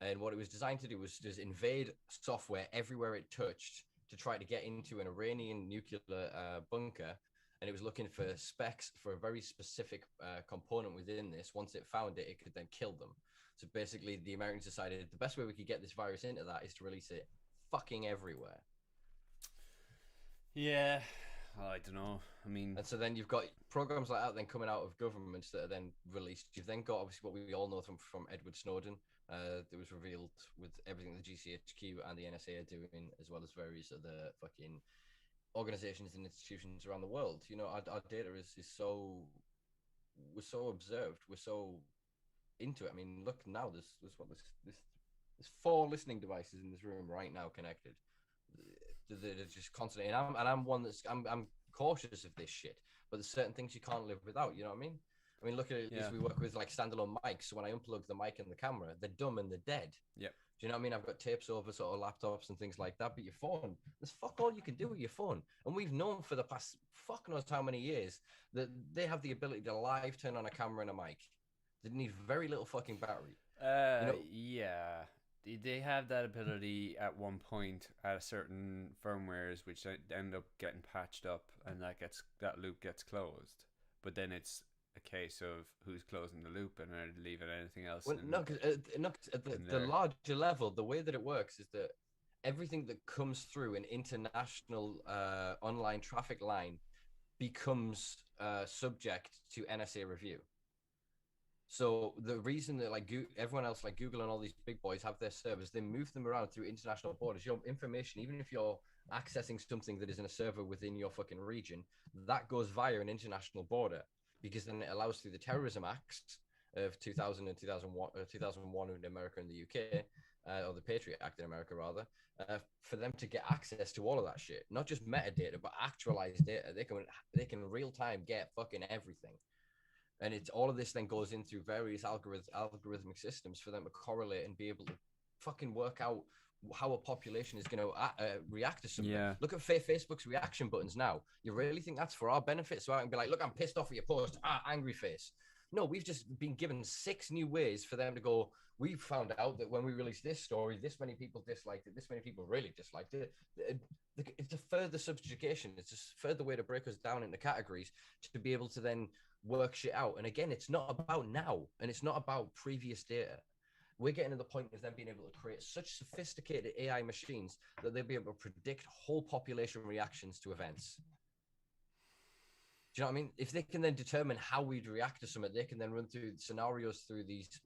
And what it was designed to do was just invade software everywhere it touched to try to get into an Iranian nuclear bunker. And it was looking for specs for a very specific component within this. Once it found it, it could then kill them. So basically, the Americans decided the best way we could get this virus into that is to release it fucking everywhere. Yeah. I don't know. I mean, and so then you've got programs like that then coming out of governments that are then released. You've then got obviously what we all know from Edward Snowden, that was revealed with everything the GCHQ and the NSA are doing, as well as various other fucking organizations and institutions around the world. You know, our data is so, we're so observed, we're so into it. I mean, look now, there's 4 listening devices in this room right now connected. They're just constantly, and I'm one that's I'm cautious of this shit. But there's certain things you can't live without. You know what I mean? I mean, look at it. Yeah. We work with like standalone mics. So when I unplug the mic and the camera, they're dumb and they're dead. Yep. Do you know what I mean? I've got tapes over sort of laptops and things like that. But your phone, there's fuck all you can do with your phone. And we've known for the past fuck knows how many years that they have the ability to live turn on a camera and a mic. They need very little fucking battery. Yeah. They have that ability at one point at a certain firmwares, which end up getting patched up, and that loop gets closed. But then it's a case of who's closing the loop and are leaving anything else. Well, no, because at the larger level, the way that it works is that everything that comes through an international online traffic line becomes subject to NSA review. So the reason that like everyone else, like Google and all these big boys, have their servers, they move them around through international borders. Your information, even if you're accessing something that is in a server within your fucking region, that goes via an international border, because then it allows through the terrorism acts of 2000 and 2001 in America and the UK, or the Patriot Act in America rather, for them to get access to all of that shit, not just metadata but actualized data. They can real time get fucking everything. And it's all of this then goes in through various algorithmic systems for them to correlate and be able to fucking work out how a population is going to react to something. Yeah. Look at Facebook's reaction buttons now. You really think that's for our benefit? So I can be like, look, I'm pissed off at your post. Angry face. No, we've just been given 6 new ways for them to go, we found out that when we released this story, this many people disliked it, this many people really disliked it. It's a further subjugation. It's a further way to break us down into categories to be able to then work shit out. And again, it's not about now, and it's not about previous data. We're getting to the point of them being able to create such sophisticated AI machines that they'll be able to predict whole population reactions to events. Do you know what I mean? If they can then determine how we'd react to something, they can then run through scenarios through these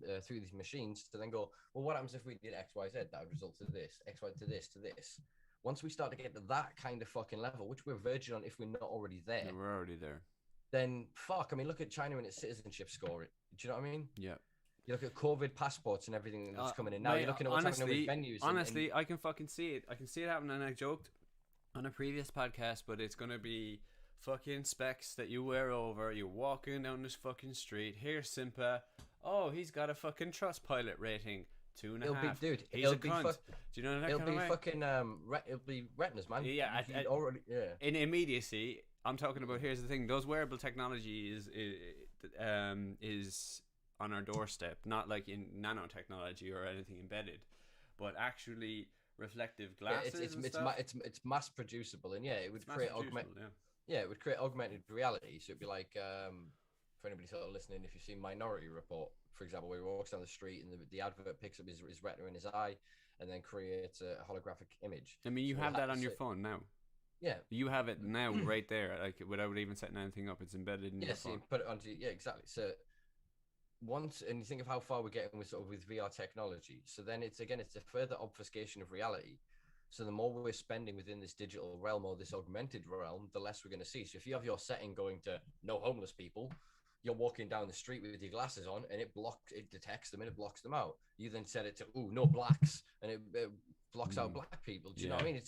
machines to then go, well, what happens if we did X, Y, Z? That would result to this, X, Y, to this, to this. Once we start to get to that kind of fucking level, which we're verging on if we're not already there. Yeah, we're already there. Then fuck. I mean, look at China and its citizenship score. Do you know what I mean? Yeah. You look at COVID passports and everything that's coming in now. You're looking at what's happening with venues. Honestly, I can fucking see it. I can see it happening. And I joked on a previous podcast, but it's gonna be fucking specs that you wear over. You're walking down this fucking street. Here's Simpa. Oh, he's got a fucking Trustpilot rating 2.5. It'll be, dude. He's a cunt. Do you know that it'll kind be of way? fucking it'll be retinas, man. Yeah, yeah. In immediacy, I'm talking about. Here's the thing: those wearable technology is on our doorstep. Not like in nanotechnology or anything embedded, but actually reflective glasses. It's mass producible, and it would create it would create augmented reality. So it'd be like for anybody sort of listening, if you've seen Minority Report, for example, where he walks down the street and the advert picks up his retina in his eye and then creates a holographic image. I mean, you have that on your phone now. Yeah, you have it now right there, like without even setting anything up. It's embedded in your phone. You put it onto exactly. So once, and you think of how far we're getting with VR technology. So then it's a further obfuscation of reality. So the more we're spending within this digital realm or this augmented realm, the less we're going to see. So if you have your setting going to no homeless people, you're walking down the street with your glasses on, and it detects them and it blocks them out. You then set it to no blacks, and it blocks out black people. Do you know what I mean?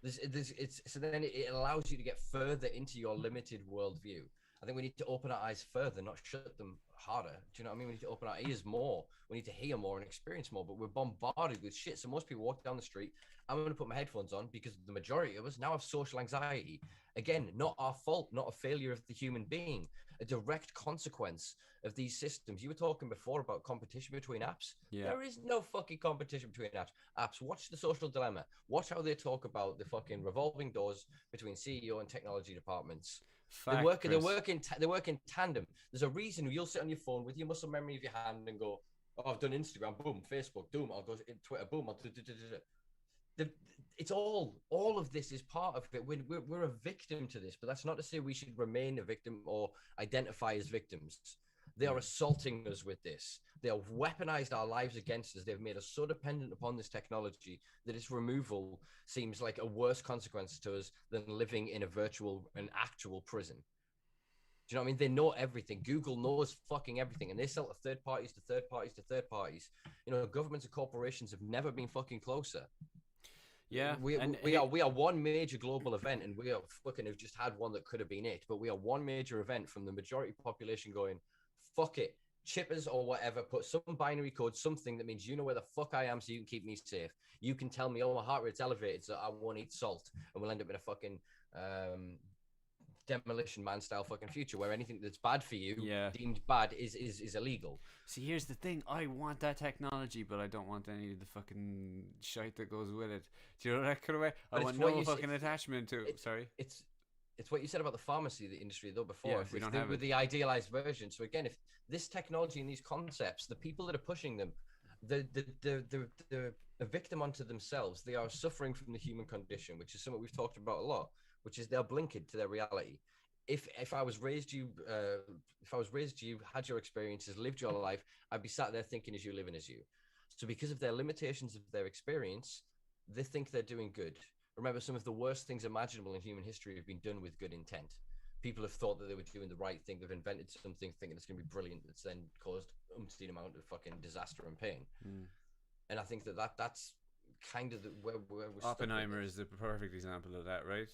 So then it allows you to get further into your limited worldview. I think we need to open our eyes further, not shut them harder. Do you know what I mean? We need to open our ears more. We need to hear more and experience more. But we're bombarded with shit. So most people walk down the street. I'm going to put my headphones on because the majority of us now have social anxiety. Again, not our fault, not a failure of the human being. A direct consequence of these systems. You were talking before about competition between apps. Yeah. There is no fucking competition between apps. Watch The Social Dilemma. Watch how they talk about the fucking revolving doors between CEO and technology departments. They work in tandem. There's a reason you'll sit on your phone with your muscle memory of your hand and go, oh, I've done Instagram, boom, Facebook, boom, I'll go in Twitter, boom, it's all of this is part of it. We're a victim to this, but that's not to say we should remain a victim or identify as victims. They are assaulting us with this. They have weaponized our lives against us. They've made us so dependent upon this technology that its removal seems like a worse consequence to us than living in a virtual and actual prison. Do you know what I mean? They know everything. Google knows fucking everything, and they sell to third parties, to third parties, to third parties. You know, governments and corporations have never been fucking closer. Yeah, we are one major global event, and we are fucking have just had one that could have been it. But we are one major event from the majority population going, fuck it, chippers or whatever. Put some binary code, something that means you know where the fuck I am, so you can keep me safe. You can tell me, oh, my heart rate's elevated, so I won't eat salt, and we'll end up in a fucking Demolition Man style fucking future where anything that's bad for you deemed bad is illegal. See, here's the thing. I want that technology, but I don't want any of the fucking shite that goes with it. Do you know that kind of way? I want no fucking attachment to it. Sorry. It's what you said about the pharmacy, the industry, though, before. Yeah, if we don't have with the idealized version. So again, if this technology and these concepts, the people that are pushing them, the victim unto themselves, they are suffering from the human condition, which is something we've talked about a lot, which is they're blinkered to their reality. If I was raised you, had your experiences, lived your life, I'd be sat there thinking as you, living as you. So because of their limitations of their experience, they think they're doing good. Remember, some of the worst things imaginable in human history have been done with good intent. People have thought that they were doing the right thing. They've invented something thinking it's going to be brilliant. That's then caused umpteen amount of fucking disaster and pain. And I think that's kind of where we're Oppenheimer is the perfect example of that, right?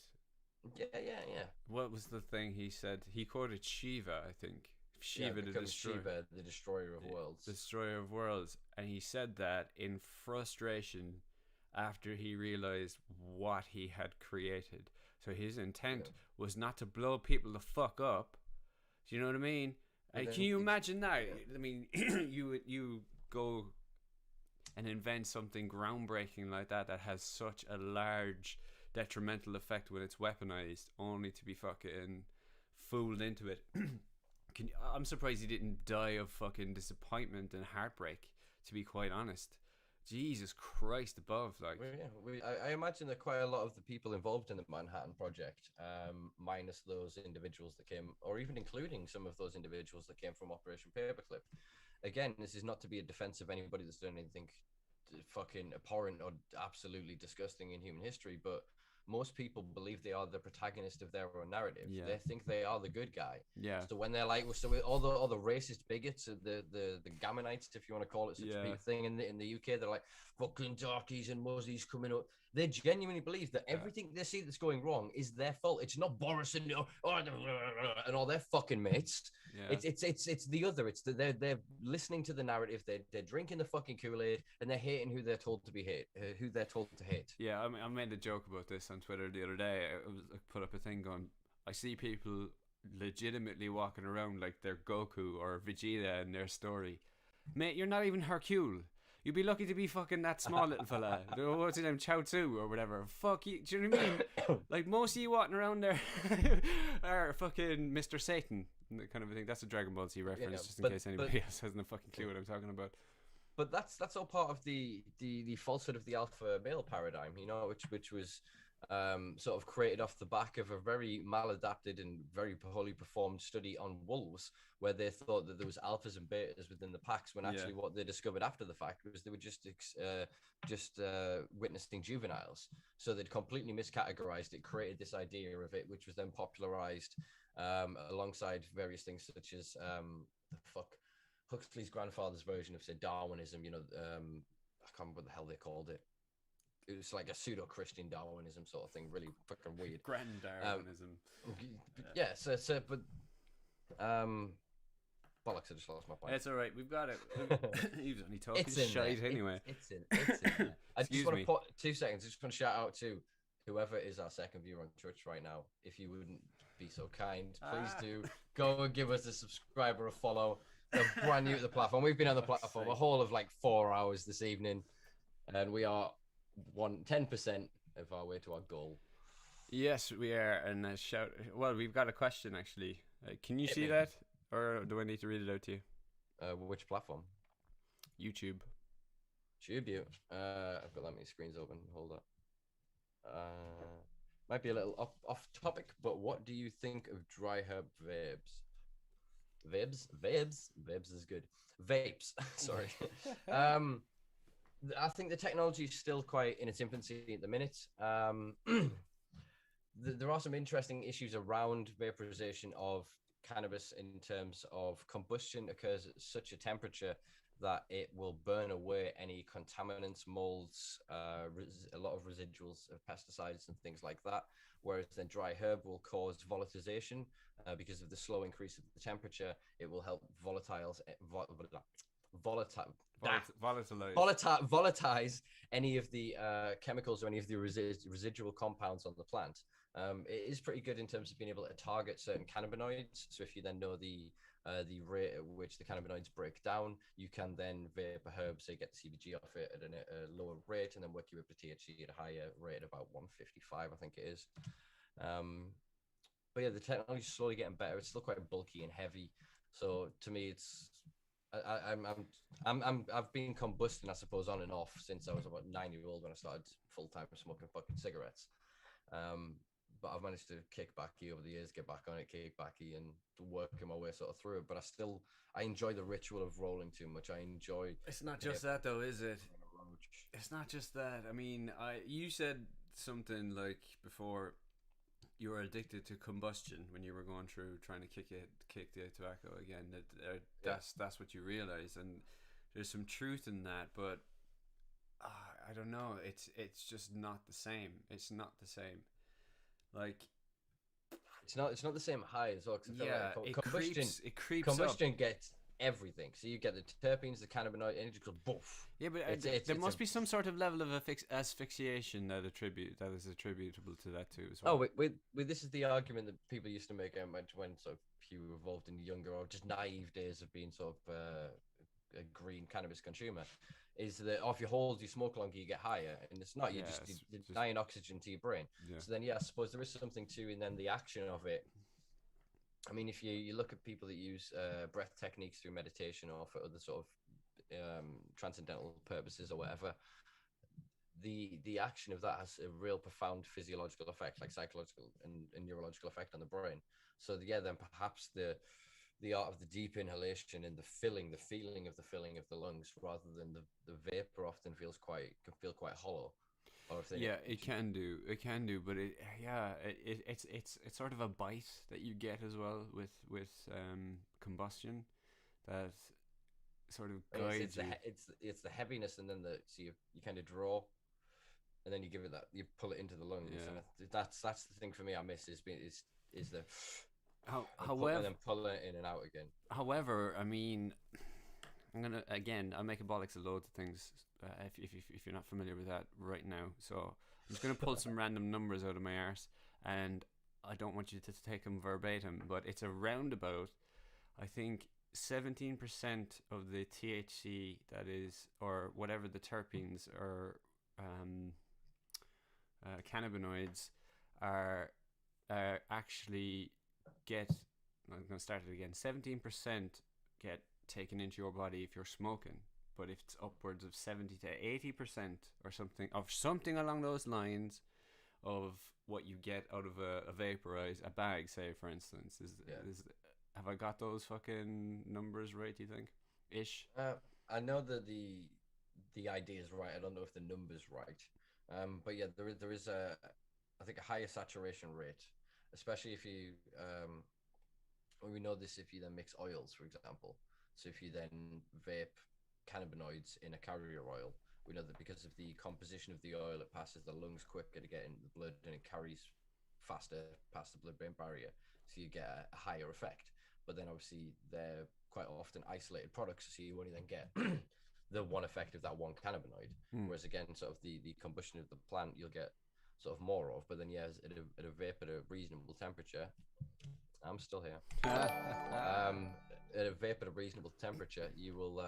Yeah. What was the thing he said? He quoted Shiva, I think. Shiva, the destroyer of worlds. Destroyer of worlds. And he said that in frustration after he realized what he had created. So his intent was not to blow people the fuck up. Do you know what I mean? Can you imagine that? I mean, you go and invent something groundbreaking like that has such a large detrimental effect when it's weaponized, only to be fucking fooled into it. I'm surprised he didn't die of fucking disappointment and heartbreak, to be quite honest. Jesus Christ above, like. I imagine that quite a lot of the people involved in the Manhattan Project, minus those individuals that came, or even including some of those individuals that came from Operation Paperclip. Again, this is not to be a defense of anybody that's done anything fucking abhorrent or absolutely disgusting in human history, but most people believe they are the protagonist of their own narrative. They think they are the good guy. So when they're like, so all the racist bigots, the Gammonites, if you want to call it such a big thing in the UK, they're like fucking darkies and muzzies coming up. They genuinely believe that everything they see that's going wrong is their fault. It's not Boris and all their fucking mates. It's the other. It's they're listening to the narrative. They're drinking the fucking Kool-Aid and they're hating who they're told to be who they're told to hate. Yeah, I made a joke about this on Twitter the other day. I put up a thing going, I see people legitimately walking around like they're Goku or Vegeta in their story. Mate, you're not even Hercule. You'd be lucky to be fucking that small little fella. What's his name? Chow Tzu or whatever. Fuck you. Do you know what I mean? Like, most of you walking around there are fucking Mr. Satan. Kind of a thing. That's a Dragon Ball Z reference, just in case anybody else hasn't a fucking clue what I'm talking about. But that's all part of the falsehood of the alpha male paradigm, you know, which was sort of created off the back of a very maladapted and very poorly performed study on wolves, where they thought that there was alphas and betas within the packs, when actually what they discovered after the fact was they were just witnessing juveniles. So they'd completely miscategorized it, created this idea of it, which was then popularized alongside various things such as Huxley's grandfather's version of, say, Darwinism. You know, I can't remember what the hell they called it. It was like a pseudo-Christian Darwinism sort of thing, really fucking weird. Grand Darwinism. But bollocks, I just lost my point. It's all right, we've got it. He was only talking shite anyway. It's in. I just want to put 2 seconds. I just want to shout out to whoever is our second viewer on Twitch right now. If you wouldn't be so kind, please do go and give us a subscribe or a follow. They're brand new to the platform. We've been on the platform a whole of like 4 hours this evening, and we are 10% of our way to our goal. Yes, we are. And well, we've got a question actually. Can you see that, or do I need to read it out to you? Which platform? YouTube. I've got that many screens open. Hold up. Might be a little off topic, but what do you think of dry herb Vapes is good. Vapes, sorry. um, I think the technology is still quite in its infancy at the minute. There are some interesting issues around vaporization of cannabis in terms of combustion occurs at such a temperature that it will burn away any contaminants, molds, a lot of residuals of pesticides and things like that. Whereas then dry herb will cause volatilization because of the slow increase of the temperature. It will help volatile, volatilize any of the chemicals or any of the residual compounds on the plant. It is pretty good in terms of being able to target certain cannabinoids. So if you then know the rate at which the cannabinoids break down, you can then vape a herb, say get the CBG off it at a lower rate, and then work you up to THC at a higher rate, about 155, I think it is. But yeah, the technology is slowly getting better. It's still quite bulky and heavy. So to me, I've been combusting, I suppose, on and off since I was about 9 years old when I started full time smoking fucking cigarettes. But I've managed to kick backy over the years, get back on it, kick backy, and working my way sort of through it. But I enjoy the ritual of rolling too much. I enjoy. It's not just that though, is it? It's not just that. I mean, you said something like before you were addicted to combustion when you were going through trying to kick the tobacco again. That's what you realize, and there's some truth in that. But I don't know. It's just not the same. It's not the same. Like it's not the same high as well. Yeah, like it creeps combustion up. gets everything. So you get the terpenes, the cannabinoid, and it just goes boof. Yeah, but there must be some sort of level of asphyxiation that is attributable to that too as well. Oh, with this is the argument that people used to make when sort of you were involved in younger or just naive days of being sort of a green cannabis consumer, is that if you hold your smoke longer, you get higher, and it's not. You're denying oxygen to your brain. Yeah. So then, I suppose there is something to, and then the action of it. I mean, if you look at people that use breath techniques through meditation or for other sort of transcendental purposes or whatever, the action of that has a real profound physiological effect, like psychological and neurological effect on the brain. So then perhaps the art of the deep inhalation and the feeling of the filling of the lungs rather than the vapor often can feel quite hollow. It can do, but it's sort of a bite that you get as well with combustion that sort of guides you. It's the heaviness, and then you kind of draw, and then you give it that, you pull it into the lungs, and that's the thing for me. I miss is the however, then pull it in and out again. However, I mean, I'll make a bollocks of loads of things if you're not familiar with that right now. So I'm just gonna pull some random numbers out of my arse, and I don't want you to take them verbatim, but it's around about, I think, 17% of the THC that is, or whatever the terpenes or cannabinoids are actually get. I'm going to start it again. 17% get taken into your body if you're smoking, but if it's upwards of 70 to 80% or something along those lines of what you get out of a bag, say, for instance, have I got those fucking numbers right, do you think? Ish. I know that the idea is right. I don't know if the number's right. But yeah, there is I think a higher saturation rate, especially if you we know this if you then mix oils, for example. So if you then vape cannabinoids in a carrier oil, we know that because of the composition of the oil, it passes the lungs quicker to get in the blood, and it carries faster past the blood-brain barrier. So you get a higher effect. But then obviously they're quite often isolated products, so you only then get the one effect of that one cannabinoid. Whereas again, sort of the combustion of the plant, you'll get sort of more of. But then at a vape at a reasonable temperature, I'm still here. At a vape at a reasonable temperature, you will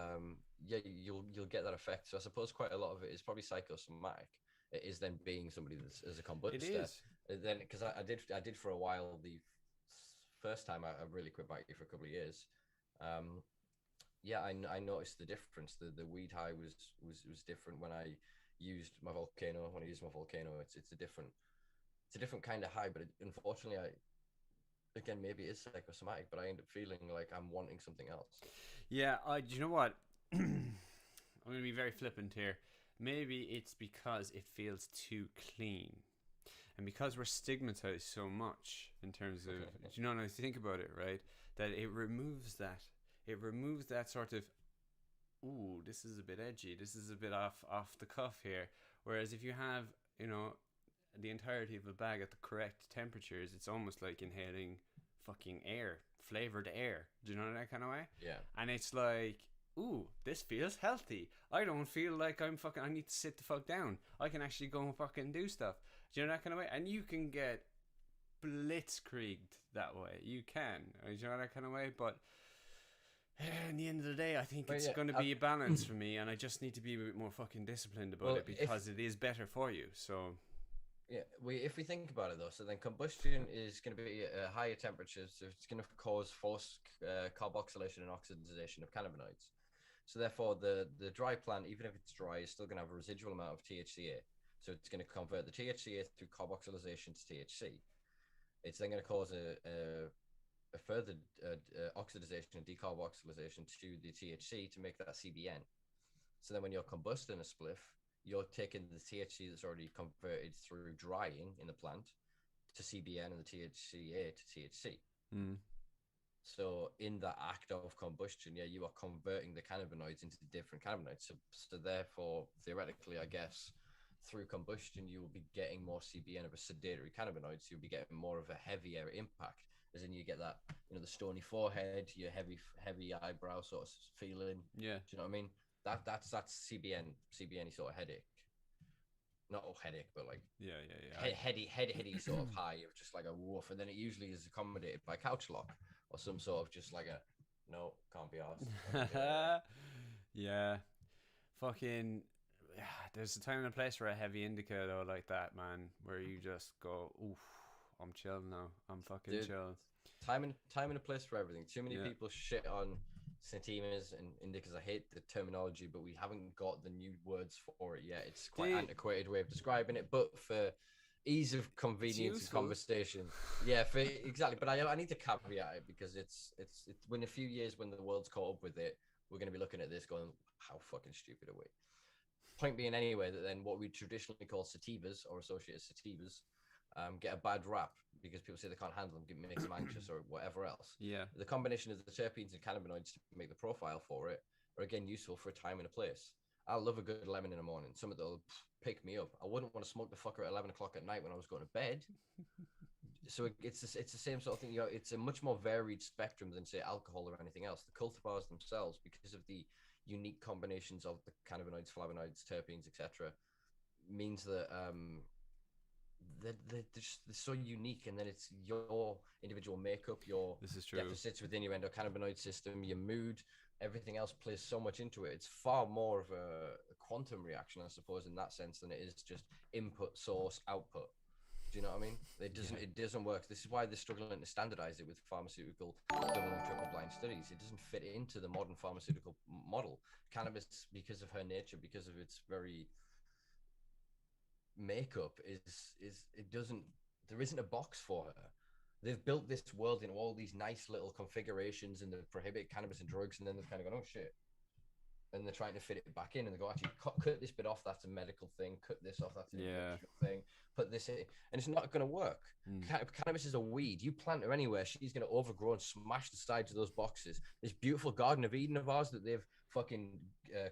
you'll get that effect. So I suppose quite a lot of it is probably psychosomatic. It is then being somebody that's as a combustor. It is. Then because I did for a while. The first time I really quit biking for a couple of years. I noticed the difference. The weed high was different when I used my volcano. When I used my volcano, it's a different kind of high. But unfortunately, again, maybe it's psychosomatic, but I end up feeling like I'm wanting something else. Yeah, do you know what? I'm going to be very flippant here. Maybe it's because it feels too clean. And because we're stigmatized so much in terms of, you know, when I think about it, right, that it removes that. It removes that sort of, ooh, this is a bit edgy. This is a bit off the cuff here. Whereas if you have, you know, the entirety of a bag at the correct temperatures, it's almost like inhaling fucking air, flavored air. Do you know that kind of way? Yeah. And it's like, ooh, this feels healthy. I don't feel like I need to sit the fuck down. I can actually go and fucking do stuff. Do you know that kind of way? And you can get blitzkrieged that way. You can. Do you know that kind of way? But in the end of the day, I think it's going to be a balance for me, and I just need to be a bit more fucking disciplined about it because it is better for you. So yeah, if we think about it though, so then combustion is going to be at higher temperatures, so it's going to cause forced carboxylation and oxidation of cannabinoids. So therefore, the dry plant, even if it's dry, is still going to have a residual amount of THCA. So it's going to convert the THCA through carboxylation to THC. It's then going to cause a further oxidization and decarboxylation to the THC to make that CBN. So then when you're combusting a spliff, you're taking the THC that's already converted through drying in the plant to CBN and the THCA to THC. So in the act of combustion, yeah, you are converting the cannabinoids into different cannabinoids. So therefore, theoretically, I guess, through combustion, you will be getting more CBN of a sedatory cannabinoid. So you'll be getting more of a heavier impact, as in you get that, you know, the stony forehead, your heavy eyebrow sort of feeling. yeah, Do you know what I mean? That's CBN sort of headache. Not a headache, but like heady sort of high of just like a woof, and then it usually is accommodated by couch lock or some sort of just like a no, can't be arsed. yeah, fucking. Yeah, there's a time and a place for a heavy indica though, like that, man, where you just go, oof, I'm chill now. I'm fucking chill. Time and a place for everything. Too many people shit on satimas and indicas. I hate the terminology, but we haven't got the new words for it yet. It's quite antiquated way of describing it, but for ease of convenience and conversation, yeah, exactly. But I need to caveat it because it's when a few years when the world's caught up with it, we're going to be looking at this going, how fucking stupid are we? Point being, anyway, that then what we traditionally call sativas or associated sativas get a bad rap because people say they can't handle them, makes them anxious or whatever else. Yeah. The combination of the terpenes and cannabinoids to make the profile for it are again useful for a time and a place. I love a good lemon in the morning. Something that'll pick me up. I wouldn't want to smoke the fucker at 11 o'clock at night when I was going to bed. So it's the same sort of thing. You know, it's a much more varied spectrum than say alcohol or anything else. The cultivars themselves, because of the unique combinations of the cannabinoids, flavonoids, terpenes, etc., means that they're so unique, and then it's your individual makeup, your this is true. deficits within your endocannabinoid system, your mood, everything else plays so much into it. It's far more of a quantum reaction, I suppose, in that sense, than it is just input, source, output. Do you know what I mean? It doesn't work. This is why they're struggling to standardize it with pharmaceutical double and triple blind studies. It doesn't fit into the modern pharmaceutical model. Cannabis, because of her nature, because of its very makeup, is it doesn't, there isn't a box for her. They've built this world in all these nice little configurations and they prohibit cannabis and drugs, and then they've kind of gone, oh shit, and they're trying to fit it back in, and they go, actually cut this bit off, that's a medical thing, cut this off, that's an industrial thing, put this in, and it's not going to work. Cannabis is a weed. You plant her anywhere, she's going to overgrow and smash the sides of those boxes. This beautiful Garden of Eden of ours that they've fucking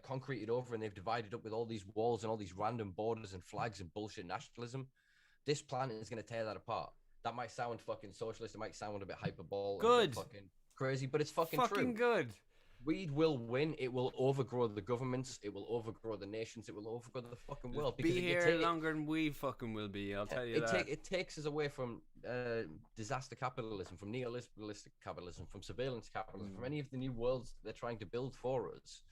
concreted over, and they've divided up with all these walls and all these random borders and flags and bullshit nationalism. This planet is going to tear that apart. That might sound fucking socialist, it might sound a bit hyperbole, good, fucking crazy, but it's fucking true. Good. Weed will win. It will overgrow the governments. It will overgrow the nations. It will overgrow the fucking world. Be here longer than we fucking will be. I'll tell you that. It takes us away from disaster capitalism, from neoliberalistic capitalism, from surveillance capitalism, from any of the new worlds they're trying to build for us.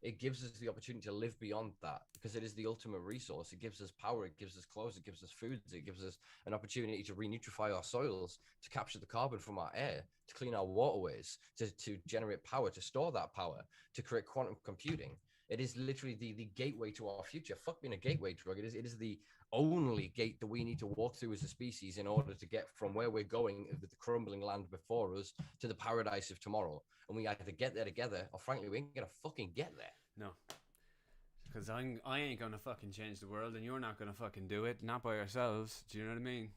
It gives us the opportunity to live beyond that because it is the ultimate resource. It gives us power. It gives us clothes. It gives us foods. It gives us an opportunity to renutrify our soils, to capture the carbon from our air, to clean our waterways, to generate power, to store that power, to create quantum computing. It is literally the gateway to our future. Fuck being a gateway drug. It is the only gate that we need to walk through as a species in order to get from where we're going with the crumbling land before us to the paradise of tomorrow. And we either get there together, or frankly, we ain't gonna fucking get there. No. Because I ain't gonna fucking change the world, and you're not gonna fucking do it. Not by yourselves. Do you know what I mean?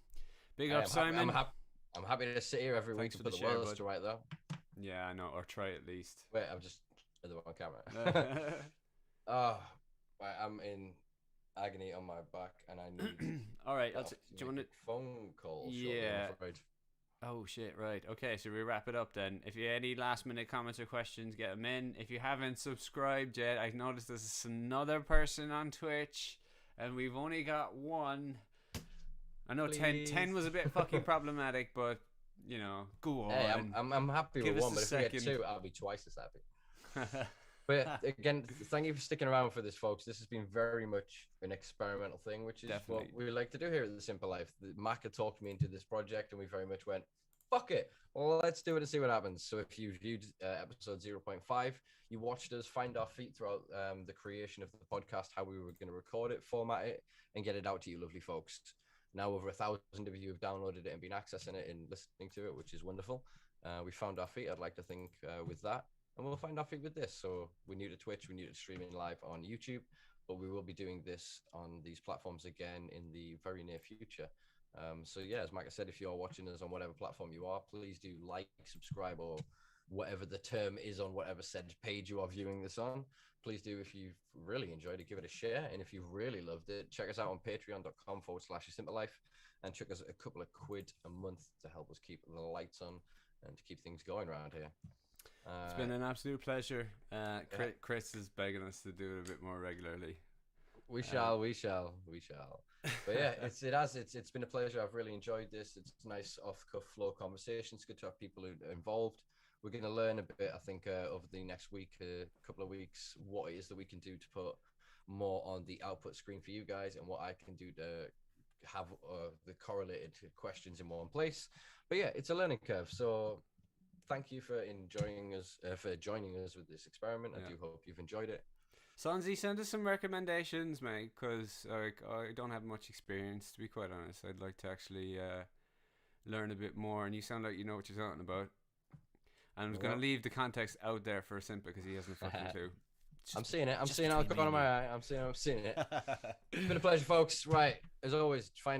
Big up, Simon. I'm happy to sit here every week to put the words to right, though. Yeah, I know. Or try at least. Wait, I'm just at the wrong camera. Oh, I'm in agony on my back, and I need. All right, do you want to phone call? Yeah. Oh shit! Right. Okay. So we wrap it up then. If you have any last minute comments or questions, get them in. If you haven't subscribed yet, I've noticed there's another person on Twitch, and we've only got one. I know 10 was a bit fucking problematic, but you know, go on. Hey, I'm happy with one, but if we get two, I'll be twice as happy. But again, thank you for sticking around for this, folks. This has been very much an experimental thing, which is what we like to do here at the Simpa Life. Mac had talked me into this project, and we very much went, fuck it. Well, let's do it and see what happens. So if you viewed episode 0.5, you watched us find our feet throughout the creation of the podcast, how we were going to record it, format it, and get it out to you lovely folks. Now over 1,000 of you have downloaded it and been accessing it and listening to it, which is wonderful. We found our feet, I'd like to think, with that. And we'll find our feet with this. So we're new to Twitch, we're new to streaming live on YouTube, but we will be doing this on these platforms again in the very near future. So yeah, as Mike said, if you're watching us on whatever platform you are, please do like, subscribe, or whatever the term is on whatever said page you are viewing this on. Please do, if you've really enjoyed it, give it a share. And if you've really loved it, check us out on patreon.com/SimpaLife and chuck us a couple of quid a month to help us keep the lights on and to keep things going around here. It's been an absolute pleasure. Chris is begging us to do it a bit more regularly. We shall. But yeah, it's been a pleasure. I've really enjoyed this. It's nice off-cuff flow conversations. Good to have people who are involved. We're going to learn a bit, I think, over the next week, couple of weeks, what it is that we can do to put more on the output screen for you guys, and what I can do to have the correlated questions in one place. But yeah, it's a learning curve. So thank you for joining us with this experiment. I do hope you've enjoyed it. Sonzi, send us some recommendations, mate, because I don't have much experience, to be quite honest. I'd like to actually learn a bit more, and you sound like you know what you're talking about. And I'm going to leave the context out there for Simpa because he hasn't fucking clue. I'm seeing it. I'm seeing it out of my eye. I'm seeing it. It's been a pleasure, folks. Right, as always, find